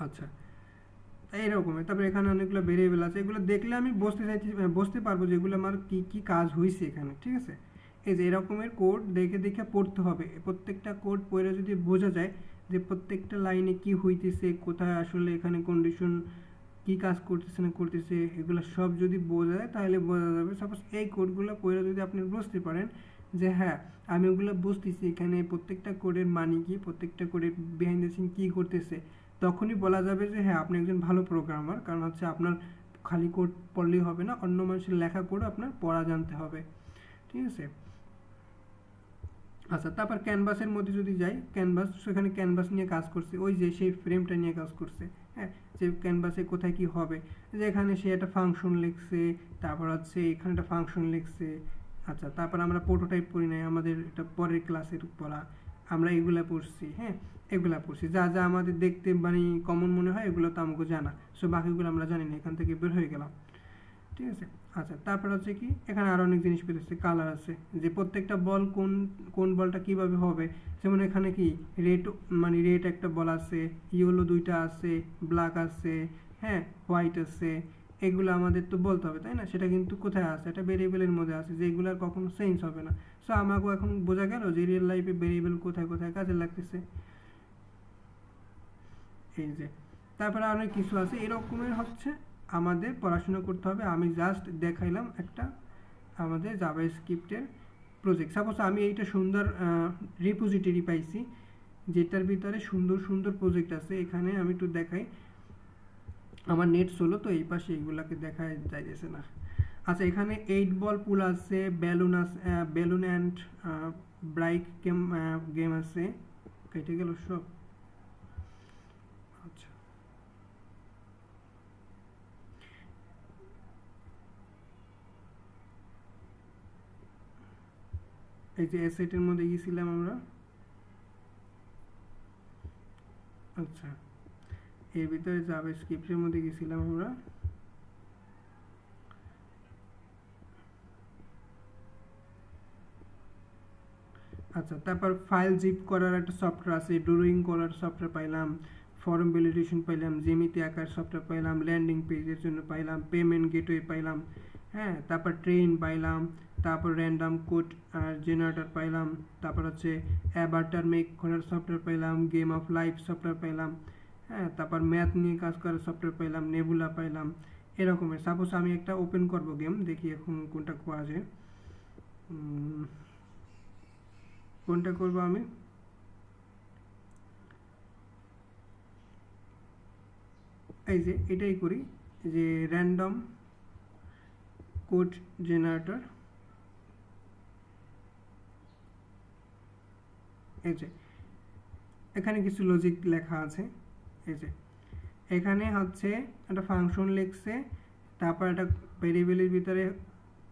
আচ্ছা, এইরকমের। তারপরে এখানে অনেকগুলো ভেরিয়েবল আছে, এগুলো দেখলে আমি বুঝতে পারবো যে এগুলো আমার কি কি কাজ হয়েছে এখানে। ঠিক আছে, এই যে এরকমের কোড দেখে দেখে পড়তে হবে। প্রত্যেকটা কোড পড়ে যদি বোঝা যায় যে প্রত্যেকটা লাইনে কি হইতেছে, কোথায় আসলে এখানে কন্ডিশন কি কাজ করতেছে না করতেছে, এগুলো সব যদি বোঝা যায় তাহলে বোঝা যাবে। সাপোজ এই কোডগুলো পড়ে যদি আপনি বুঝতে পারেন যে হ্যাঁ আমি ওগুলো বুঝতেছি, এখানে প্রত্যেকটা কোডের মানে কি, প্রত্যেকটা কোডের বিহাইন্ড দ্য সিন কী করতেছে, তখনই বলা যাবে যে হ্যাঁ আপনি একজন ভালো প্রোগ্রামার। কারণ হচ্ছে আপনার খালি কোড পড়লেই হবে না, অন্য মানুষের লেখা কোডও আপনার পড়া জানতে হবে। ঠিক আছে, আচ্ছা তারপর ক্যানভাসের মধ্যে যদি যাই, ক্যানভাস, সেখানে ক্যানভাস নিয়ে কাজ করছে, ওই যে সেই ফ্রেমটা নিয়ে কাজ করছে। হ্যাঁ, যে ক্যানভাসে কোথায় কি হবে, যে এখানে সে একটা ফাংশন লিখছে, তারপর হচ্ছে এখানে একটা ফাংশন লিখছে। আচ্ছা, তারপর আমরা প্রোটোটাইপ পড়ি নাই, আমাদের এটা পরের ক্লাসের পড়া, আমরা এগুলা পড়ছি। হ্যাঁ, এগুলা পড়ছি, যা যা আমাদের দেখতে মানে কমন মনে হয় এগুলো তো আমাকে জানা। সো বাকিগুলো আমরা জানি না, এখান থেকে বের হয়ে গেলাম। ঠিক আছে, আচ্ছা তারপর হচ্ছে কি এখানে আরও অনেক জিনিস পেতেছে, কালার আছে, যে প্রত্যেকটা বল কোন কোন বলটা কিভাবে হবে। যেমন এখানে কি রেড, মানে রেড একটা বল আছে, ইয়েলো দুইটা আছে, ব্ল্যাক আছে, হ্যাঁ হোয়াইট আছে, এগুলো আমাদের তো বলতে হবে তাই না। সেটা কিন্তু কোথায় আছে, এটা ভেরিয়েবলের মধ্যে আছে, যেগুলো আর কখনো চেঞ্জ হবে না। সো আমাকেও এখন বোঝা গেল যে রিয়েল লাইফে ভেরিয়েবল কোথায় কোথায় কাজে লাগতেছে। এই যে তারপরে অনেক কিছু আছে এরকমের হচ্ছে আমাদের পড়াশোনা করতে হবে। আমি জাস্ট দেখাইলাম একটা আমাদের জাভাস্ক্রিপ্টের প্রজেক্ট। সাপোজ আমি এইটা সুন্দর রিপোজিটরি পাইছি, যেটার ভিতরে সুন্দর সুন্দর প্রজেক্ট আছে। এখানে আমি একটু দেখাই, আমার নেট স্লো তো এই পাশে এইগুলাকে দেখা যাইতেছে না। আচ্ছা, এখানে 8 বল পুল আছে, বেলুন আছে, বেলুন অ্যান্ড ব্রাইক গেম আছে। কেটে গেল সব। আচ্ছা, এই যে অ্যাসেটের মধ্যে গিয়েছিলাম আমরা। আচ্ছা, এর ভিতরে জাভাস্ক্রিপ্টের মধ্যে গেছিলাম আমরা। আচ্ছা, তারপর ফাইল জিপ করার একটা সফটওয়্যার আছে, ড্রয়িং করার সফটওয়্যার পাইলাম, ফর্ম ভ্যালিডেশন পাইলাম, জ্যামিতি আঁকার সফটওয়্যার পাইলাম, ল্যান্ডিং পেজের জন্য পাইলাম, পেমেন্ট গেটওয়ে পাইলাম। হ্যাঁ, তারপর ট্রেন পাইলাম, তারপর র্যান্ডম কোড আর জেনারেটর পাইলাম, তারপর হচ্ছে অ্যাভাটার মেক করার সফটওয়্যার পাইলাম, গেম অফ লাইফ সফটওয়্যার পাইলাম। হ্যাঁ, তারপর ম্যাথ নিয়ে কাজ করার সফটওয়্যার পাইলাম, নেবুলা পাইলাম। এরকমের সাপোজ আমি একটা ওপেন করব গেম, দেখি এখন কোনটা করা যায়। কোনটা করব আমি, এই যে এটাই করি, যে র্যান্ডম কোড জেনারেটর। এই যে এখানে কিছু লজিক লেখা আছে। এই যে এখানে হচ্ছে একটা ফাংশন লিখছে, তারপর একটা ভেরিয়েবলের ভিতরে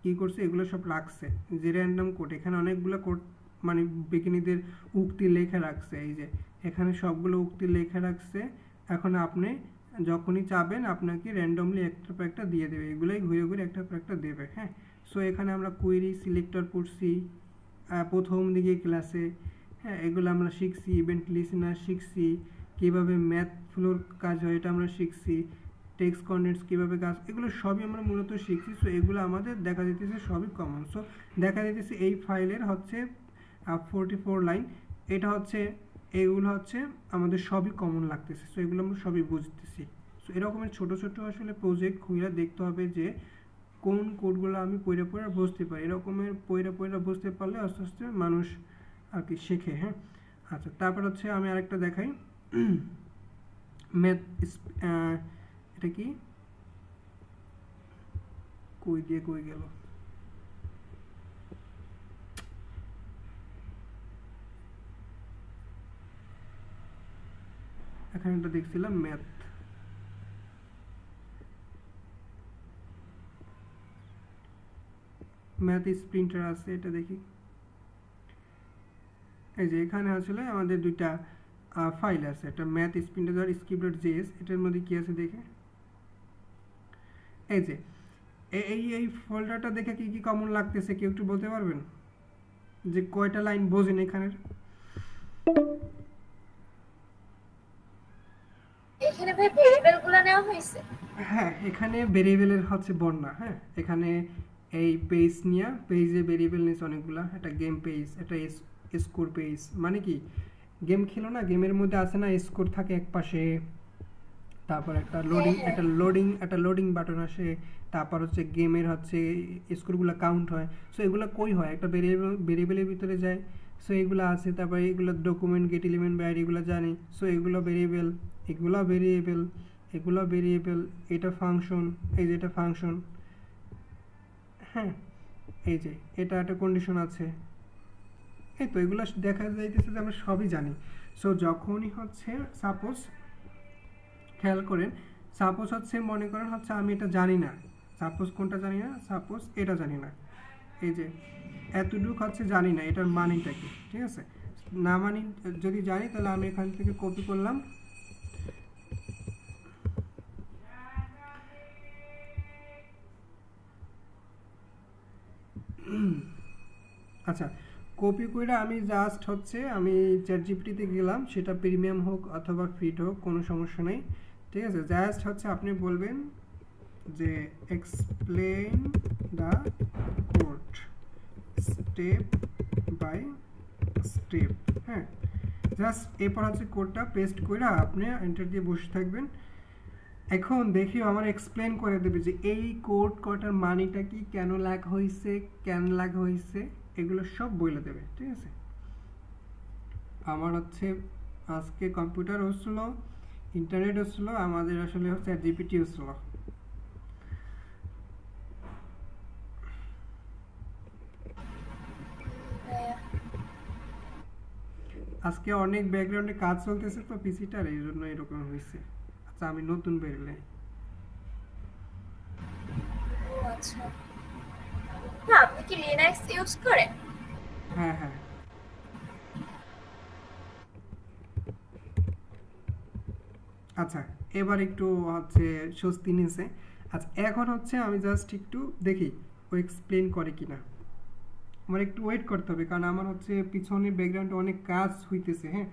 কি করছে এগুলো সব রাখছে, যে র্যান্ডম কোড। এখানে অনেকগুলো কোড মানে বিজ্ঞানীদের উক্তি লেখা রাখছে। এই যে এখানে সবগুলো উক্তি লেখা রাখছে। এখন আপনি যখনই চাবেন আপনাকে র্যান্ডমলি একটা পর একটা দিয়ে দেবে, এগুলোই ঘুরে ঘুরে একটা পর একটা দেবে। হ্যাঁ, সো এখানে আমরা কুয়েরি সিলেক্টর পড়ছি প্রথম দিকে ক্লাসে। হ্যাঁ, এগুলো আমরা শিখছি, ইভেন্ট লিসেনার শিখছি, কীভাবে ম্যাথ ফ্লোর কাজ হয় এটা আমরা শিখছি, টেক্সট কন্টেন্টস কীভাবে কাজ, এগুলো সবই আমরা মূলত শিখছি। সো এগুলো আমাদের দেখা যেতেছে সবই কমন। সো দেখা যেতেছে এই ফাইলের হচ্ছে 44 লাইন, এটা হচ্ছে, এগুলো হচ্ছে আমাদের সবই কমন লাগতেছে। সো এগুলো আমরা সবই বুঝতেছি। সো এরকমের ছোটো ছোটো আসলে প্রজেক্ট খুঁজে দেখতে হবে যে কোন কোডগুলো আমি পড়ে পড়ে বুঝতে পারি। এরকমের পড়ে পড়ে বুঝতে পারলে আস্তে আস্তে মানুষ আর কি শেখে। হ্যাঁ, আচ্ছা তারপর হচ্ছে আমি আরেকটা দেখাই, ম্যাথ, এটা কি কই দিয়ে কই গেল, এখানে একটা দেখছিলাম ম্যাথ। ম্যাথ স্প্রিন্টার আছে, এটা দেখি। এই যে এখানে আসলে আমাদের দুইটা ফাইল আছে, একটা ম্যাথ স্প্রিন্টার script.js, এটার মধ্যে কি আছে দেখে। এই যে এই ফোল্ডারটা দেখে কি কি কমন লাগতেছে কেউ একটু বলতে পারবেন যে কয়টা লাইন বোঝেন এখানের? এখানে ভাই ভেরিয়েবল গুলো নেওয়া হয়েছে। হ্যাঁ, এখানে ভেরিয়েবলের হচ্ছে বন্যা। হ্যাঁ, এখানে এই পেজ নিয়ে পেজে ভেরিয়েবল নিয়েছে অনেকগুলা। একটা গেম পেজ, একটা স্কোর পেজ, মানে কি গেম খেলো না, গেমের মধ্যে আছে না স্কোর থাকে এক পাশে, তারপর একটা লোডিং বাটন আসে, তারপর হচ্ছে গেমের হচ্ছে স্কোরগুলো কাউন্ট হয়। সো এগুলো কই হয়? একটা ভেরিয়েবলের ভিতরে যায়। সো এগুলো আছে, তারপরে এগুলো ডকুমেন্ট গেট এলিমেন্ট বাইর, এগুলো জানি। সো এগুলো ভেরিয়েবল, এগুলো ভেরিয়েবল, এগুলো ভেরিয়েবল, এটা ফাংশন, এই যে এটা ফাংশন। হ্যাঁ, এই যে এটা একটা কন্ডিশন আছে। এই তো এগুলো দেখা যাইতেছে যে আমরা সবই জানি। সো যখনই হচ্ছে সাপোজ খেয়াল করেন, সাপোজ হচ্ছে মনে করেন হচ্ছে আমি এটা জানি না, সাপোজ কোনটা জানি না, সাপোজ এটা জানি না, এই যে এতটুকু হচ্ছে জানি না এটার মানেটা কি, ঠিক আছে? না মানি যদি জানি তাহলে আমি এখান থেকে কপি করলাম, আচ্ছা কপি করে আমি জাস্ট হচ্ছে আমি চ্যাটজিপিটিতে গেলাম, সেটা প্রিমিয়াম হোক অথবা ফ্রি হোক কোনো সমস্যা নেই, ঠিক আছে? জাস্ট হচ্ছে আপনি বলবেন যে explain the code step by step. হ্যাঁ, জাস্ট এরপর হচ্ছে কোডটা পেস্ট করে আপনি এন্টার দিয়ে বসে থাকবেন। এখন দেখি আমার এক্সপ্লেন করে দেবে যে এই কোড কটার মানেটা কি, কেন লেখা হয়েছে, কেন লেখা হয়েছে, এগুলো সব বলে দেবে, ঠিক আছে? আমার হচ্ছে আজকে কম্পিউটার হচ্ছিল, ইন্টারনেট হচ্ছিল, আমাদের আসলে হচ্ছে জিপিটি হচ্ছিল। আজকে অনেক ব্যাকগ্রাউন্ডে কাজ চলতেছে তো পিসিটার, এই জন্য এরকম হয়েছে। আচ্ছা আমি নতুন বেরলে। আচ্ছা, না আপনি কি লিনাক্স ইউজ করেন? হ্যাঁ হ্যাঁ, আচ্ছা এবার একটু হচ্ছে স্বস্তি নিয়েছে। আচ্ছা এখন হচ্ছে আমি জাস্ট একটু দেখি ও এক্সপ্লেন করে কিনা। আমার একটু ওয়েট করতে হবে কারণ আমার হচ্ছে পিছনে ব্যাকগ্রাউন্ডে অনেক কাজ হইতেছে। হ্যাঁ,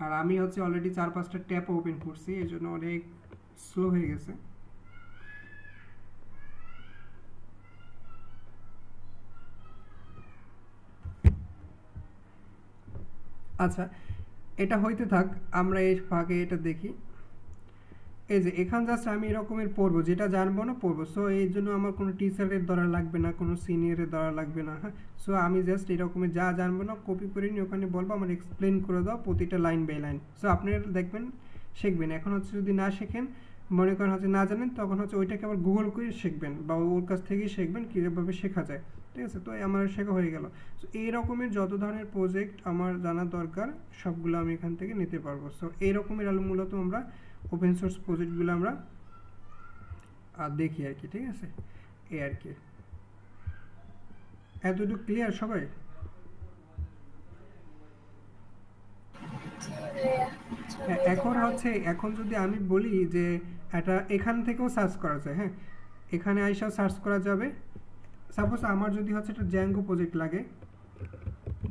আর আমি হচ্ছে অলরেডি 4-5টা ট্যাব ওপেন করছি, এই জন্য অনেক স্লো হয়ে গেছে। আচ্ছা এটা হইতে থাক, আমরা এই ফাঁকে এটা দেখি। এই যে এখান জাস্ট আমি এরকমের পড়বো, যেটা জানবো না পড়বো। সো এই জন্য আমার কোনো টিচারের দরকার লাগবে না, কোনো সিনিয়রের দরকার লাগবে না। হ্যাঁ, সো আমি জাস্ট এরকমের যা জানবো না কপি করে নিয়ে ওখানে বলবো আমার এক্সপ্লেন করে দাও প্রতিটা লাইন বাই লাইন। সো আপনি দেখবেন শিখবেন। এখন হচ্ছে যদি না শেখেন, মনে করেন হচ্ছে না জানেন, তখন হচ্ছে ওইটাকে আবার গুগল করে শিখবেন বা ওর কাছ থেকেই শিখবেন কীভাবে শেখা যায়, ঠিক আছে? তো আমার শেখা হয়ে গেল। সো এই রকমের যত ধরনের প্রজেক্ট আমার জানা দরকার সবগুলো আমি এখান থেকে নিতে পারবো। সো এই রকমের মূলত আমরা ওপেন সোর্স প্রজেক্টগুলো আমরা দেখি আর কি, ঠিক আছে? এই আর কি, এতটুকু ক্লিয়ার সবাই? এখন হচ্ছে এখন যদি আমি বলি যে এটা এখান থেকেও সার্চ করা যায়। হ্যাঁ, এখানে আইসাও সার্চ করা যাবে। সাপোজ আমার যদি হচ্ছে একটা জ্যাঙ্গো প্রজেক্ট লাগে,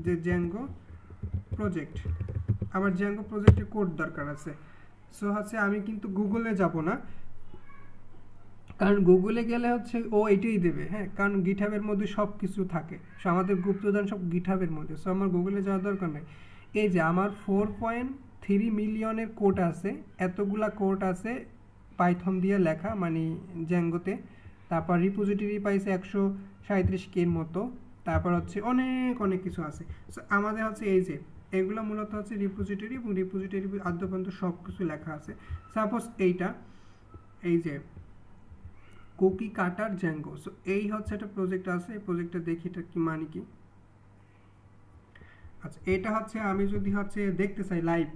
যে জ্যাঙ্গো প্রজেক্ট, আমার জ্যাঙ্গো প্রজেক্টের কোড দরকার আছে। সো হচ্ছে আমি কিন্তু গুগলে যাব না, কারণ গুগলে গেলে হচ্ছে ও এটাই দেবে। হ্যাঁ, কারণ গিটহাবের মধ্যে সব কিছু থাকে, সো আমাদের গুপ্তধন সব গিটহাবের মধ্যে। সো আমার গুগলে যাওয়ার দরকার নেই। এই যে আমার 4.3 মিলিয়নের কোড আছে, এতগুলা কোড আছে পাইথন দিয়ে লেখা, মানে জ্যাঙ্গোতে। তারপর রিপোজিটরি পাইছে 137K মতো, তারপর হচ্ছে অনেক অনেক কিছু আছে। সো আমাদের হচ্ছে এই যে এগুলো মূলত হচ্ছে রিপোজিটরি, এবং রিপোজিটরি আদ্যপর্যন্ত সব কিছু লেখা আছে। সাপোজ এইটা, এই যে কুকি কাটার জ্যাঙ্গো, সো এই হচ্ছে একটা প্রজেক্ট আছে। এই প্রজেক্টটা দেখি এটা কি মানে কি। আচ্ছা এটা হচ্ছে আমি যদি হচ্ছে দেখতে চাই লাইভ,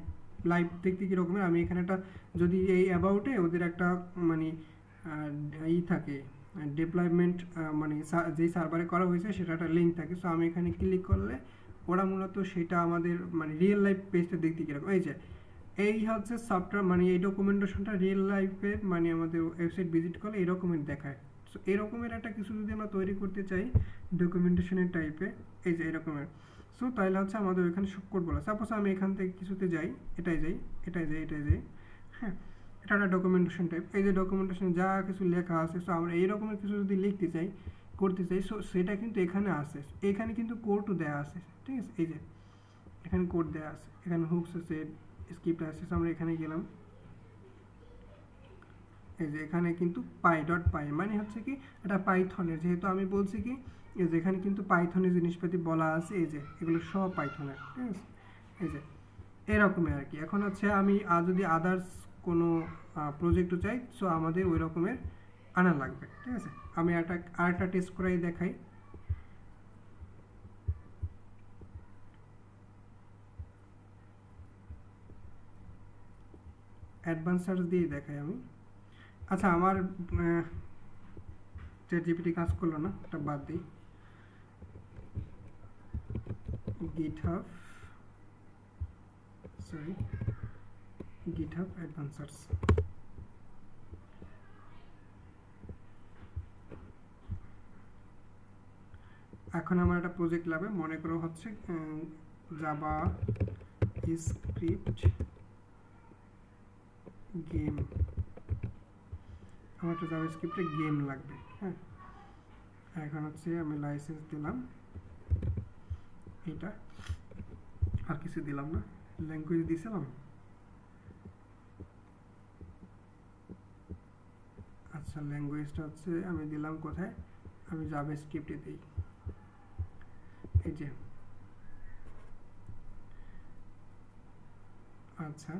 লাইভ দেখতে কি রকমের, আমি এখানে একটা যদি এই অ্যাবাউটে ওদের একটা মানে ই থাকে ডিপ্লয়মেন্ট মানে যেই সার্ভারে করা হয়েছে সেটা একটা লিঙ্ক থাকে। সো আমি এখানে ক্লিক করলে ওরা মূলত সেটা আমাদের মানে রিয়েল লাইফ পেজটা দেখতে কীরকম, এই যে এই হচ্ছে সফটওয়্যার মানে এই ডকুমেন্টেশনটা রিয়েল লাইফে মানে আমাদের ওয়েবসাইট ভিজিট করলে এরকমের দেখায়। সো এরকমের একটা কিছু যদি আমরা তৈরি করতে চাই ডকুমেন্টেশনের টাইপে, এই যে এরকমের, সো তাহলে হচ্ছে আমাদের ওইখানে কোড বলা। সাপোজ আমি এখান থেকে কিছুতে যাই, এটাই যাই, হ্যাঁ, এটা একটা ডকুমেন্টেশন টাইপ। এই যে ডকুমেন্টেশন যা কিছু লেখা আছে, সো আমরা এই রকমের কিছু যদি লিখতে চাই, করতে চাই, সো সেটা কিন্তু এখানে আসে, এখানে কিন্তু কোডও দেওয়া আছে, ঠিক আছে। এই যে এখানে কোড দেওয়া আছে, এখানে হুকস আছে, স্ক্রিপ্ট আছে। আমরা এখানে গেলাম, এই যে এখানে কিন্তু পাই মানে হচ্ছে কি এটা পাইথনের, যেহেতু আমি বলছি কি এই যে এখানে কিন্তু পাইথনের জিনিসপাতি বলা আছে, এই যে এগুলো সব পাইথনের, ঠিক আছে। এই যে এরকমের আর কি। এখন হচ্ছে আমি যদি আদার্স কোনো প্রজেক্টও চাই, সো আমাদের ওই রকমের আনা লাগবে, ঠিক আছে। আমি আরেকটা টেস্ট করাই দেখাই। অ্যাডভান্স সার্চ দিয়ে দেখাই আমি। আচ্ছা, আমার চ্যাটজিপিটি কাজ করলো না, এটা বাদ দিই। GitHub advance search. এখন আমার একটা প্রজেক্ট লাগবে, মনে করো হচ্ছে জাভা স্ক্রিপ্ট গেম। আমার একটা জাভা স্ক্রিপ্টে গেম লাগবে, হ্যাঁ। এখন হচ্ছে আমি লাইসেন্স দিলাম, এটা আর কিছু দিলাম না, ল্যাঙ্গুয়েজ দিয়েছিলাম। আচ্ছা, ল্যাঙ্গুয়েজটা হচ্ছে আমি দিলাম কোথায়, আমি জাভা স্ক্রিপ্টে দিই, এই যে। আচ্ছা,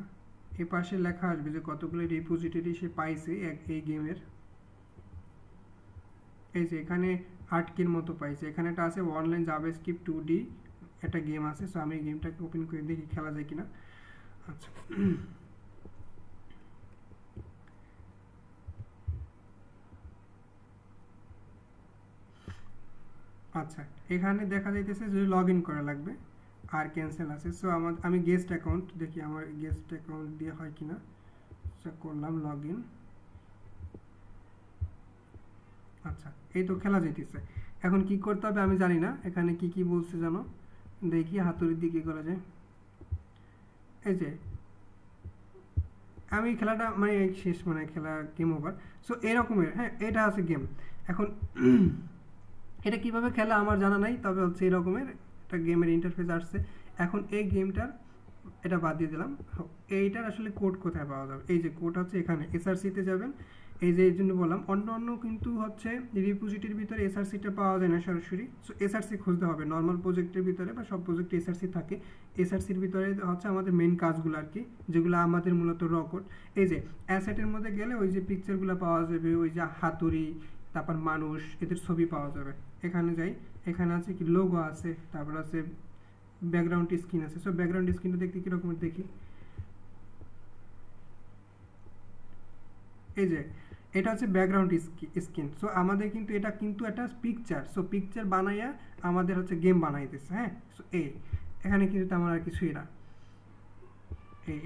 এই পাশে লেখা আসবে যে কতগুলো রিপোজিটরি সে পাইছে এই গেমের। এই যে এখানে 8 মতো পাইছে। এখানে একটা আছে অনলাইন জাভাস্ক্রিপ্ট 2D একটা গেম আছে। সো আমি গেমটাকে ওপেন করে দেখি খেলা যায় কিনা। আচ্ছা, আচ্ছা এখানে দেখা যাইতেছে যে লগ ইন করা লাগবে আর ক্যান্সেল আছে। সো আমি গেস্ট অ্যাকাউন্ট দেখি আমার গেস্ট অ্যাকাউন্ট দিয়ে হয় কিনা। সো করলাম লগ ইন। আচ্ছা, এই তো খেলা যাইতেছে। এখন কি করতে হবে আমি জানি না, এখানে কি কি বলছে জানো, দেখি হাতুড়ি দিয়ে কি করা যায়। এই যে আমি খেলাটা মানে শেষ, মানে খেলা গেম ওভার। সো এরকমের, হ্যাঁ, এটা আছে গেম। এখন এটা কিভাবে খেলা আমার জানা নাই, তবে হচ্ছে এরকমের একটা গেমের ইন্টারফেস আসছে। এখন এই গেমটার এটা বাদ দিয়ে দিলাম। এইটার আসলে কোড কোথায় পাওয়া যাবে, এই যে কোড হচ্ছে এখানে এসআরসিতে যাবেন। এই যে এই জন্য বললাম, অন্য কিন্তু হচ্ছে রিপোজিটরির ভিতরে এসআরসিটা পাওয়া যায় না সরাসরি। সো এসআরসি খুঁজতে হবে নর্মাল প্রজেক্টের ভিতরে, বা সব প্রজেক্টে এসআরসি থাকে। এসআরসির ভিতরে হচ্ছে আমাদের মেন কাজগুলো আর কি, যেগুলো আমাদের মূলত র কোড। এই যে অ্যাসেটের মধ্যে গেলে ওই যে পিকচারগুলো পাওয়া যাবে, ওই যে হাতুড়ি, তারপর মানুষ, এদের ছবি পাওয়া যাবে। এখানে যাই, এখানে আছে কি লোগো আছে, তারপর আছে ব্যাকগ্রাউন্ড স্ক্রিন আছে। সো ব্যাকগ্রাউন্ড স্ক্রিনটা দেখতে কীরকম দেখি, এই যে এটা হচ্ছে ব্যাকগ্রাউন্ড স্ক্রিন। সো আমাদের কিন্তু এটা কিন্তু একটা পিকচার, সো পিকচার বানাইয়া আমাদের হচ্ছে গেম বানাইতেছে, হ্যাঁ। সো এখানে কিন্তু তেমন আর কিছুই না।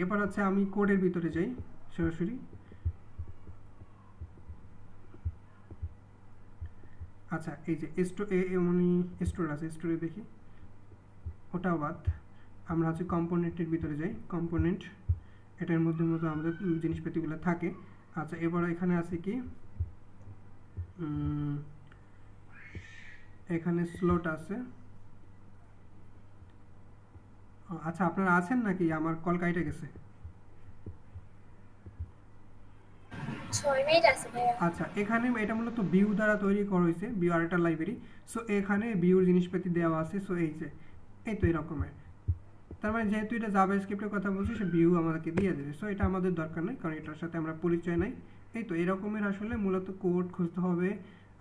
এবার হচ্ছে আমি কোডের ভিতরে যাই সরাসরি। আচ্ছা, এই যে স্টোর আছে, স্টোরে দেখি, ওটাও বাদ। আমরা হচ্ছে কম্পোনেন্টের ভিতরে যাই, কম্পোনেন্ট, এটার মধ্যে আমাদের জিনিসপাতিগুলো থাকে। আচ্ছা, এবার এখানে আছে কি, এখানে স্লট আছে। আচ্ছা, আপনারা আছেন নাকি? আমার কল কাইটে গেছে। 6 মিনিট আছে ভাইয়া। আচ্ছা, এখানে এটা মূলত ভিউ দ্বারা তৈরি করা হয়েছে, ভিউ আর একটা লাইব্রেরি। সো এখানে ভিউর জিনিসপাতি দেওয়া আছে। সো এই যে এই তো এরকমের, তার মানে যেহেতু এটা জাভাস্ক্রিপ্টের কথা বলছি, সে ভিউ আমাদেরকে দিয়ে দেবে। সো এটা আমাদের দরকার নেই, কারণ এটার সাথে আমরা পরিচয় নাই। এই তো এরকমের আসলে মূলত কোড খুঁজতে হবে,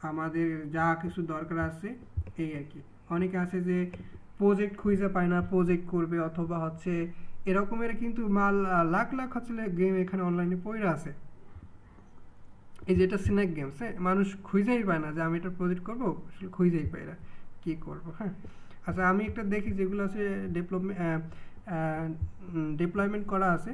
আমাদের যা কিছু দরকার আছে এই আর কি। অনেকে আছে যে প্রজেক্ট খুঁজে পায় না, প্রজেক্ট করবে, অথবা হচ্ছে এরকমের কিন্তু লাখ লাখ হচ্ছে গেম এখানে অনলাইনে পড়ে আছে। এই যে এটা স্ন্যাক গেমস, হ্যাঁ, মানুষ খুঁজেই পায় না যে আমি এটা প্রজেক্ট করবো, আসলে খুঁজেই পাই না কী করবো। হ্যাঁ, আচ্ছা আমি একটা দেখি যেগুলো আছে ডিপ্লয়মেন্ট করা আছে।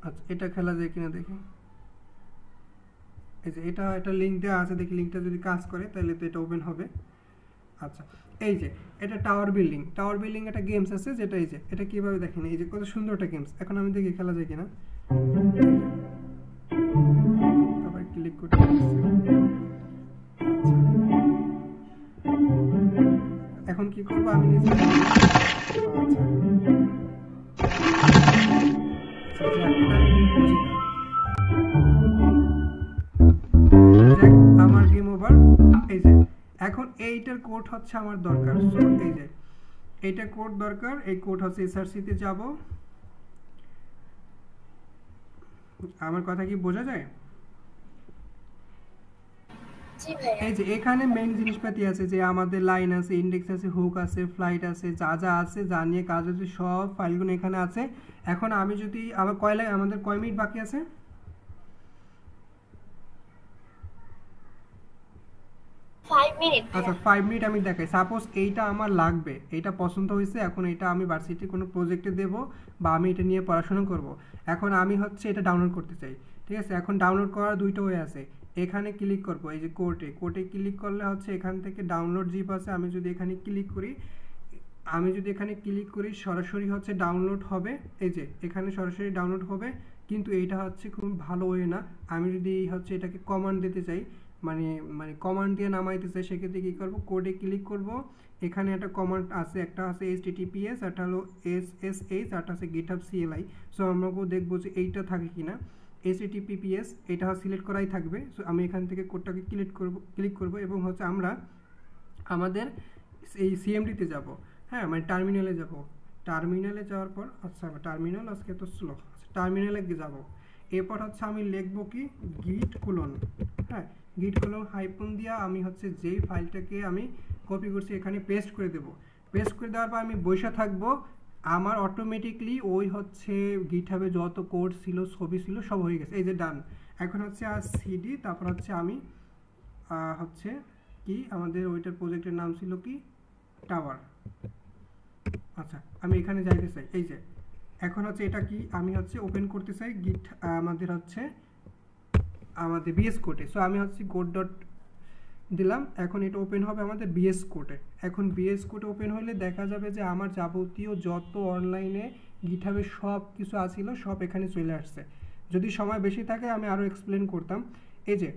আচ্ছা এটা খেলা যায় কিনা দেখি। এই যে এটা লিঙ্ক দেওয়া আছে, দেখি লিঙ্কটা যদি কাজ করে তাহলে তো এটা ওপেন হবে। আচ্ছা এই যে এটা টাওয়ার বিল্ডিং একটা গেমস আছে, যেটা এই যে এটা কীভাবে দেখেন, এই যে কত সুন্দর একটা গেমস। এখন আমি দেখি খেলা যায় কিনা, আবার ক্লিক করতে পারছি। এখন কি করবো আমি নিজে, আমার গেম ওভার। এই যে এখন এইটার কোড হচ্ছে আমার দরকার, এই যে এইটা কোড দরকার। এই কোড হচ্ছে এসআরসিতে যাব। আমার কথা কি বোঝা যায়? এই যে এখানে মেইন জিনিসপাতি আছে, যে আমাদের লাইন আছে, ইন্ডেক্স আছে, হুক আছে, ফ্লাইট আছে, যা যা আছে, যা নিয়ে কাজ হচ্ছে সব ফাইলগুলো এখানে আছে। এখন আমি যদি আমাদের কয় মিনিট বাকি আছে? আচ্ছা 5 মিনিট আমি দেখাই। সাপোজ এইটা আমার লাগবে, এইটা পছন্দ হয়েছে, এখন এটা আমি ভার্সিটি কোনো প্রজেক্টে দেব বা আমি এটা নিয়ে পড়াশোনা করব। এখন আমি হচ্ছে এটা ডাউনলোড করতে চাই, ঠিক আছে। এখন ডাউনলোড করার দুইটা ওয়ে আছে। এখানে ক্লিক করব, এই যে কোর্টে ক্লিক করলে হচ্ছে এখান থেকে ডাউনলোড জিপ আছে। আমি যদি এখানে ক্লিক করি সরাসরি হচ্ছে ডাউনলোড হবে। এই যে এখানে সরাসরি ডাউনলোড হবে, কিন্তু এইটা হচ্ছে খুব ভালো ওয়ে না। আমি যদি হচ্ছে এটাকে কমান্ড দিতে চাই, মানে কমান্ড দিয়ে নামাইতে চাই, সেক্ষেত্রে কী করবো, কোডে ক্লিক করব। এখানে একটা কমান্ড আছে, একটা আছে HTTPS, একটা হলো SSH, একটা আছে GitHub CLI। সো আমরাও দেখবো যে এইটা থাকে কিনা। HTTPS এটা সিলেক্ট করাই থাকবে। সো আমি এখান থেকে কোডটাকে ক্লিক করব এবং হচ্ছে আমরা আমাদের এই CMD-তে যাব। হ্যাঁ, মানে টার্মিনালে যাব। টার্মিনালে যাওয়ার পর, আচ্ছা টার্মিনাল আজকে তো স্লো, টার্মিনালে যাব। এরপর হচ্ছে আমি লিখবো কি git colon, হ্যাঁ git colon হাইফন দিয়া আমি হচ্ছে যেই ফাইলটাকে আমি কপি করছি এখানে পেস্ট করে দেব। পেস্ট করে দেওয়ার পর আমি বসে থাকবো, আমার অটোমেটিকলি ওই হচ্ছে গিটহাবে যত কোড ছিল, ছবি ছিল, সব হয়ে গেছে। এই যে ডান। এখন হচ্ছে আর সিডি, তারপর হচ্ছে আমি হচ্ছে কি আমাদের ওইটার প্রজেক্টের নাম ছিল কি টাওয়ার। আচ্ছা আমি এখানে যাইতে চাই। এই যে এখন হচ্ছে এটা কি আমি হচ্ছে ওপেন করতে চাই গিট আমাদের বিএস কোডে। সো আমি হচ্ছে কোড ডট দিলাম, এখন এটা ওপেন হবে আমাদের বিএস কোডে। এখন বিএস কোডে ওপেন হলে দেখা যাবে যে আমার যাবতীয় যত অনলাইনে গিটহাবে সব কিছু আছিল সব এখানে চলে আসছে। যদি সময় বেশি থাকে আমি আরও এক্সপ্লেন করতাম। এই যে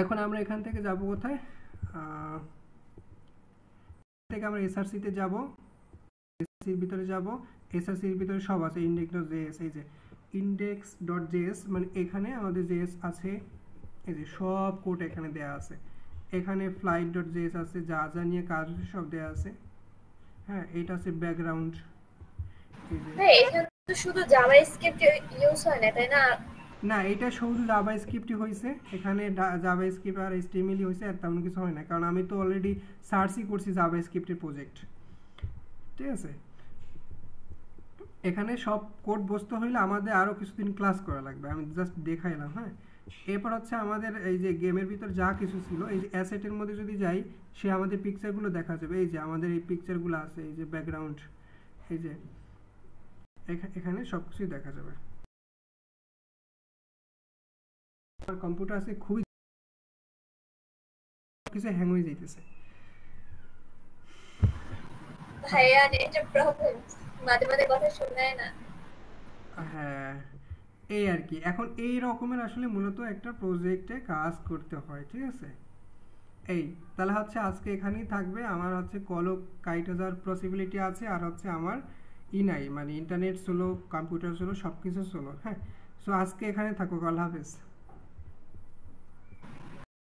এখন আমরা এখান থেকে যাব কোথায়, থেকে আমরা এসআরসিতে যাব, এসআরসির ভিতরে যাব। এসআরসির ভিতরে সব আছে, index.js, এই যে index.js, মানে এখানে আমাদের জেএস আছে। এই যে সব কোড এখানে দেয়া আছে। এখানে flight.js আছে, যা যা নিয়ে কাজ হচ্ছে সব দেয়া আছে। হ্যাঁ এটা আছে ব্যাকগ্রাউন্ড। এখানে তো শুধু জাভাস্ক্রিপ্ট ইউজ হয় না, তাই না? না, এটা শুধু জাভাস্ক্রিপ্টই হয়েছে, এখানে জাভাস্ক্রিপ্ট আর HTML হয়েছে, আর তেমন কিছু হয় না, কারণ আমি তো অলরেডি সার্চই করছি জাভাস্ক্রিপ্টের প্রজেক্ট, ঠিক আছে। এখানে সব কোড বসতে হইলে আমাদের আরও কিছুদিন ক্লাস করা লাগবে, আমি জাস্ট দেখাইলাম। হ্যাঁ এরপর হচ্ছে আমাদের এই যে গেমের ভিতর যা কিছু ছিল, এই যে অ্যাসেটের মধ্যে যদি যাই, সে আমাদের পিকচারগুলো দেখা যাবে। এই যে আমাদের এই পিকচারগুলো আছে, এই যে ব্যাকগ্রাউন্ড, এই যে এখানে সব কিছুই দেখা যাবে। আমার কম্পিউটার আছে খুবই কিছু হ্যাং হয়ে যাইতেছে ভাইয়া, এটা প্রবলেম, মাঝে মাঝে কথা শোনায় না। হ্যাঁ এই আর কি। এখন এই রকমের আসলে মূলত একটা প্রজেক্টে কাজ করতে হয়, ঠিক আছে। এই তাহলে হচ্ছে আজকে এখানেই থাকবে। আমার হচ্ছে কলও কাইট যাওয়ার পসিবিলিটি আছে, আর হচ্ছে আমার নাই, মানে ইন্টারনেট স্লো, কম্পিউটার স্লো, সব কিছু স্লো। হ্যাঁ সো আজকে এখানে থাকুক, আল্লাহ হাফেজ।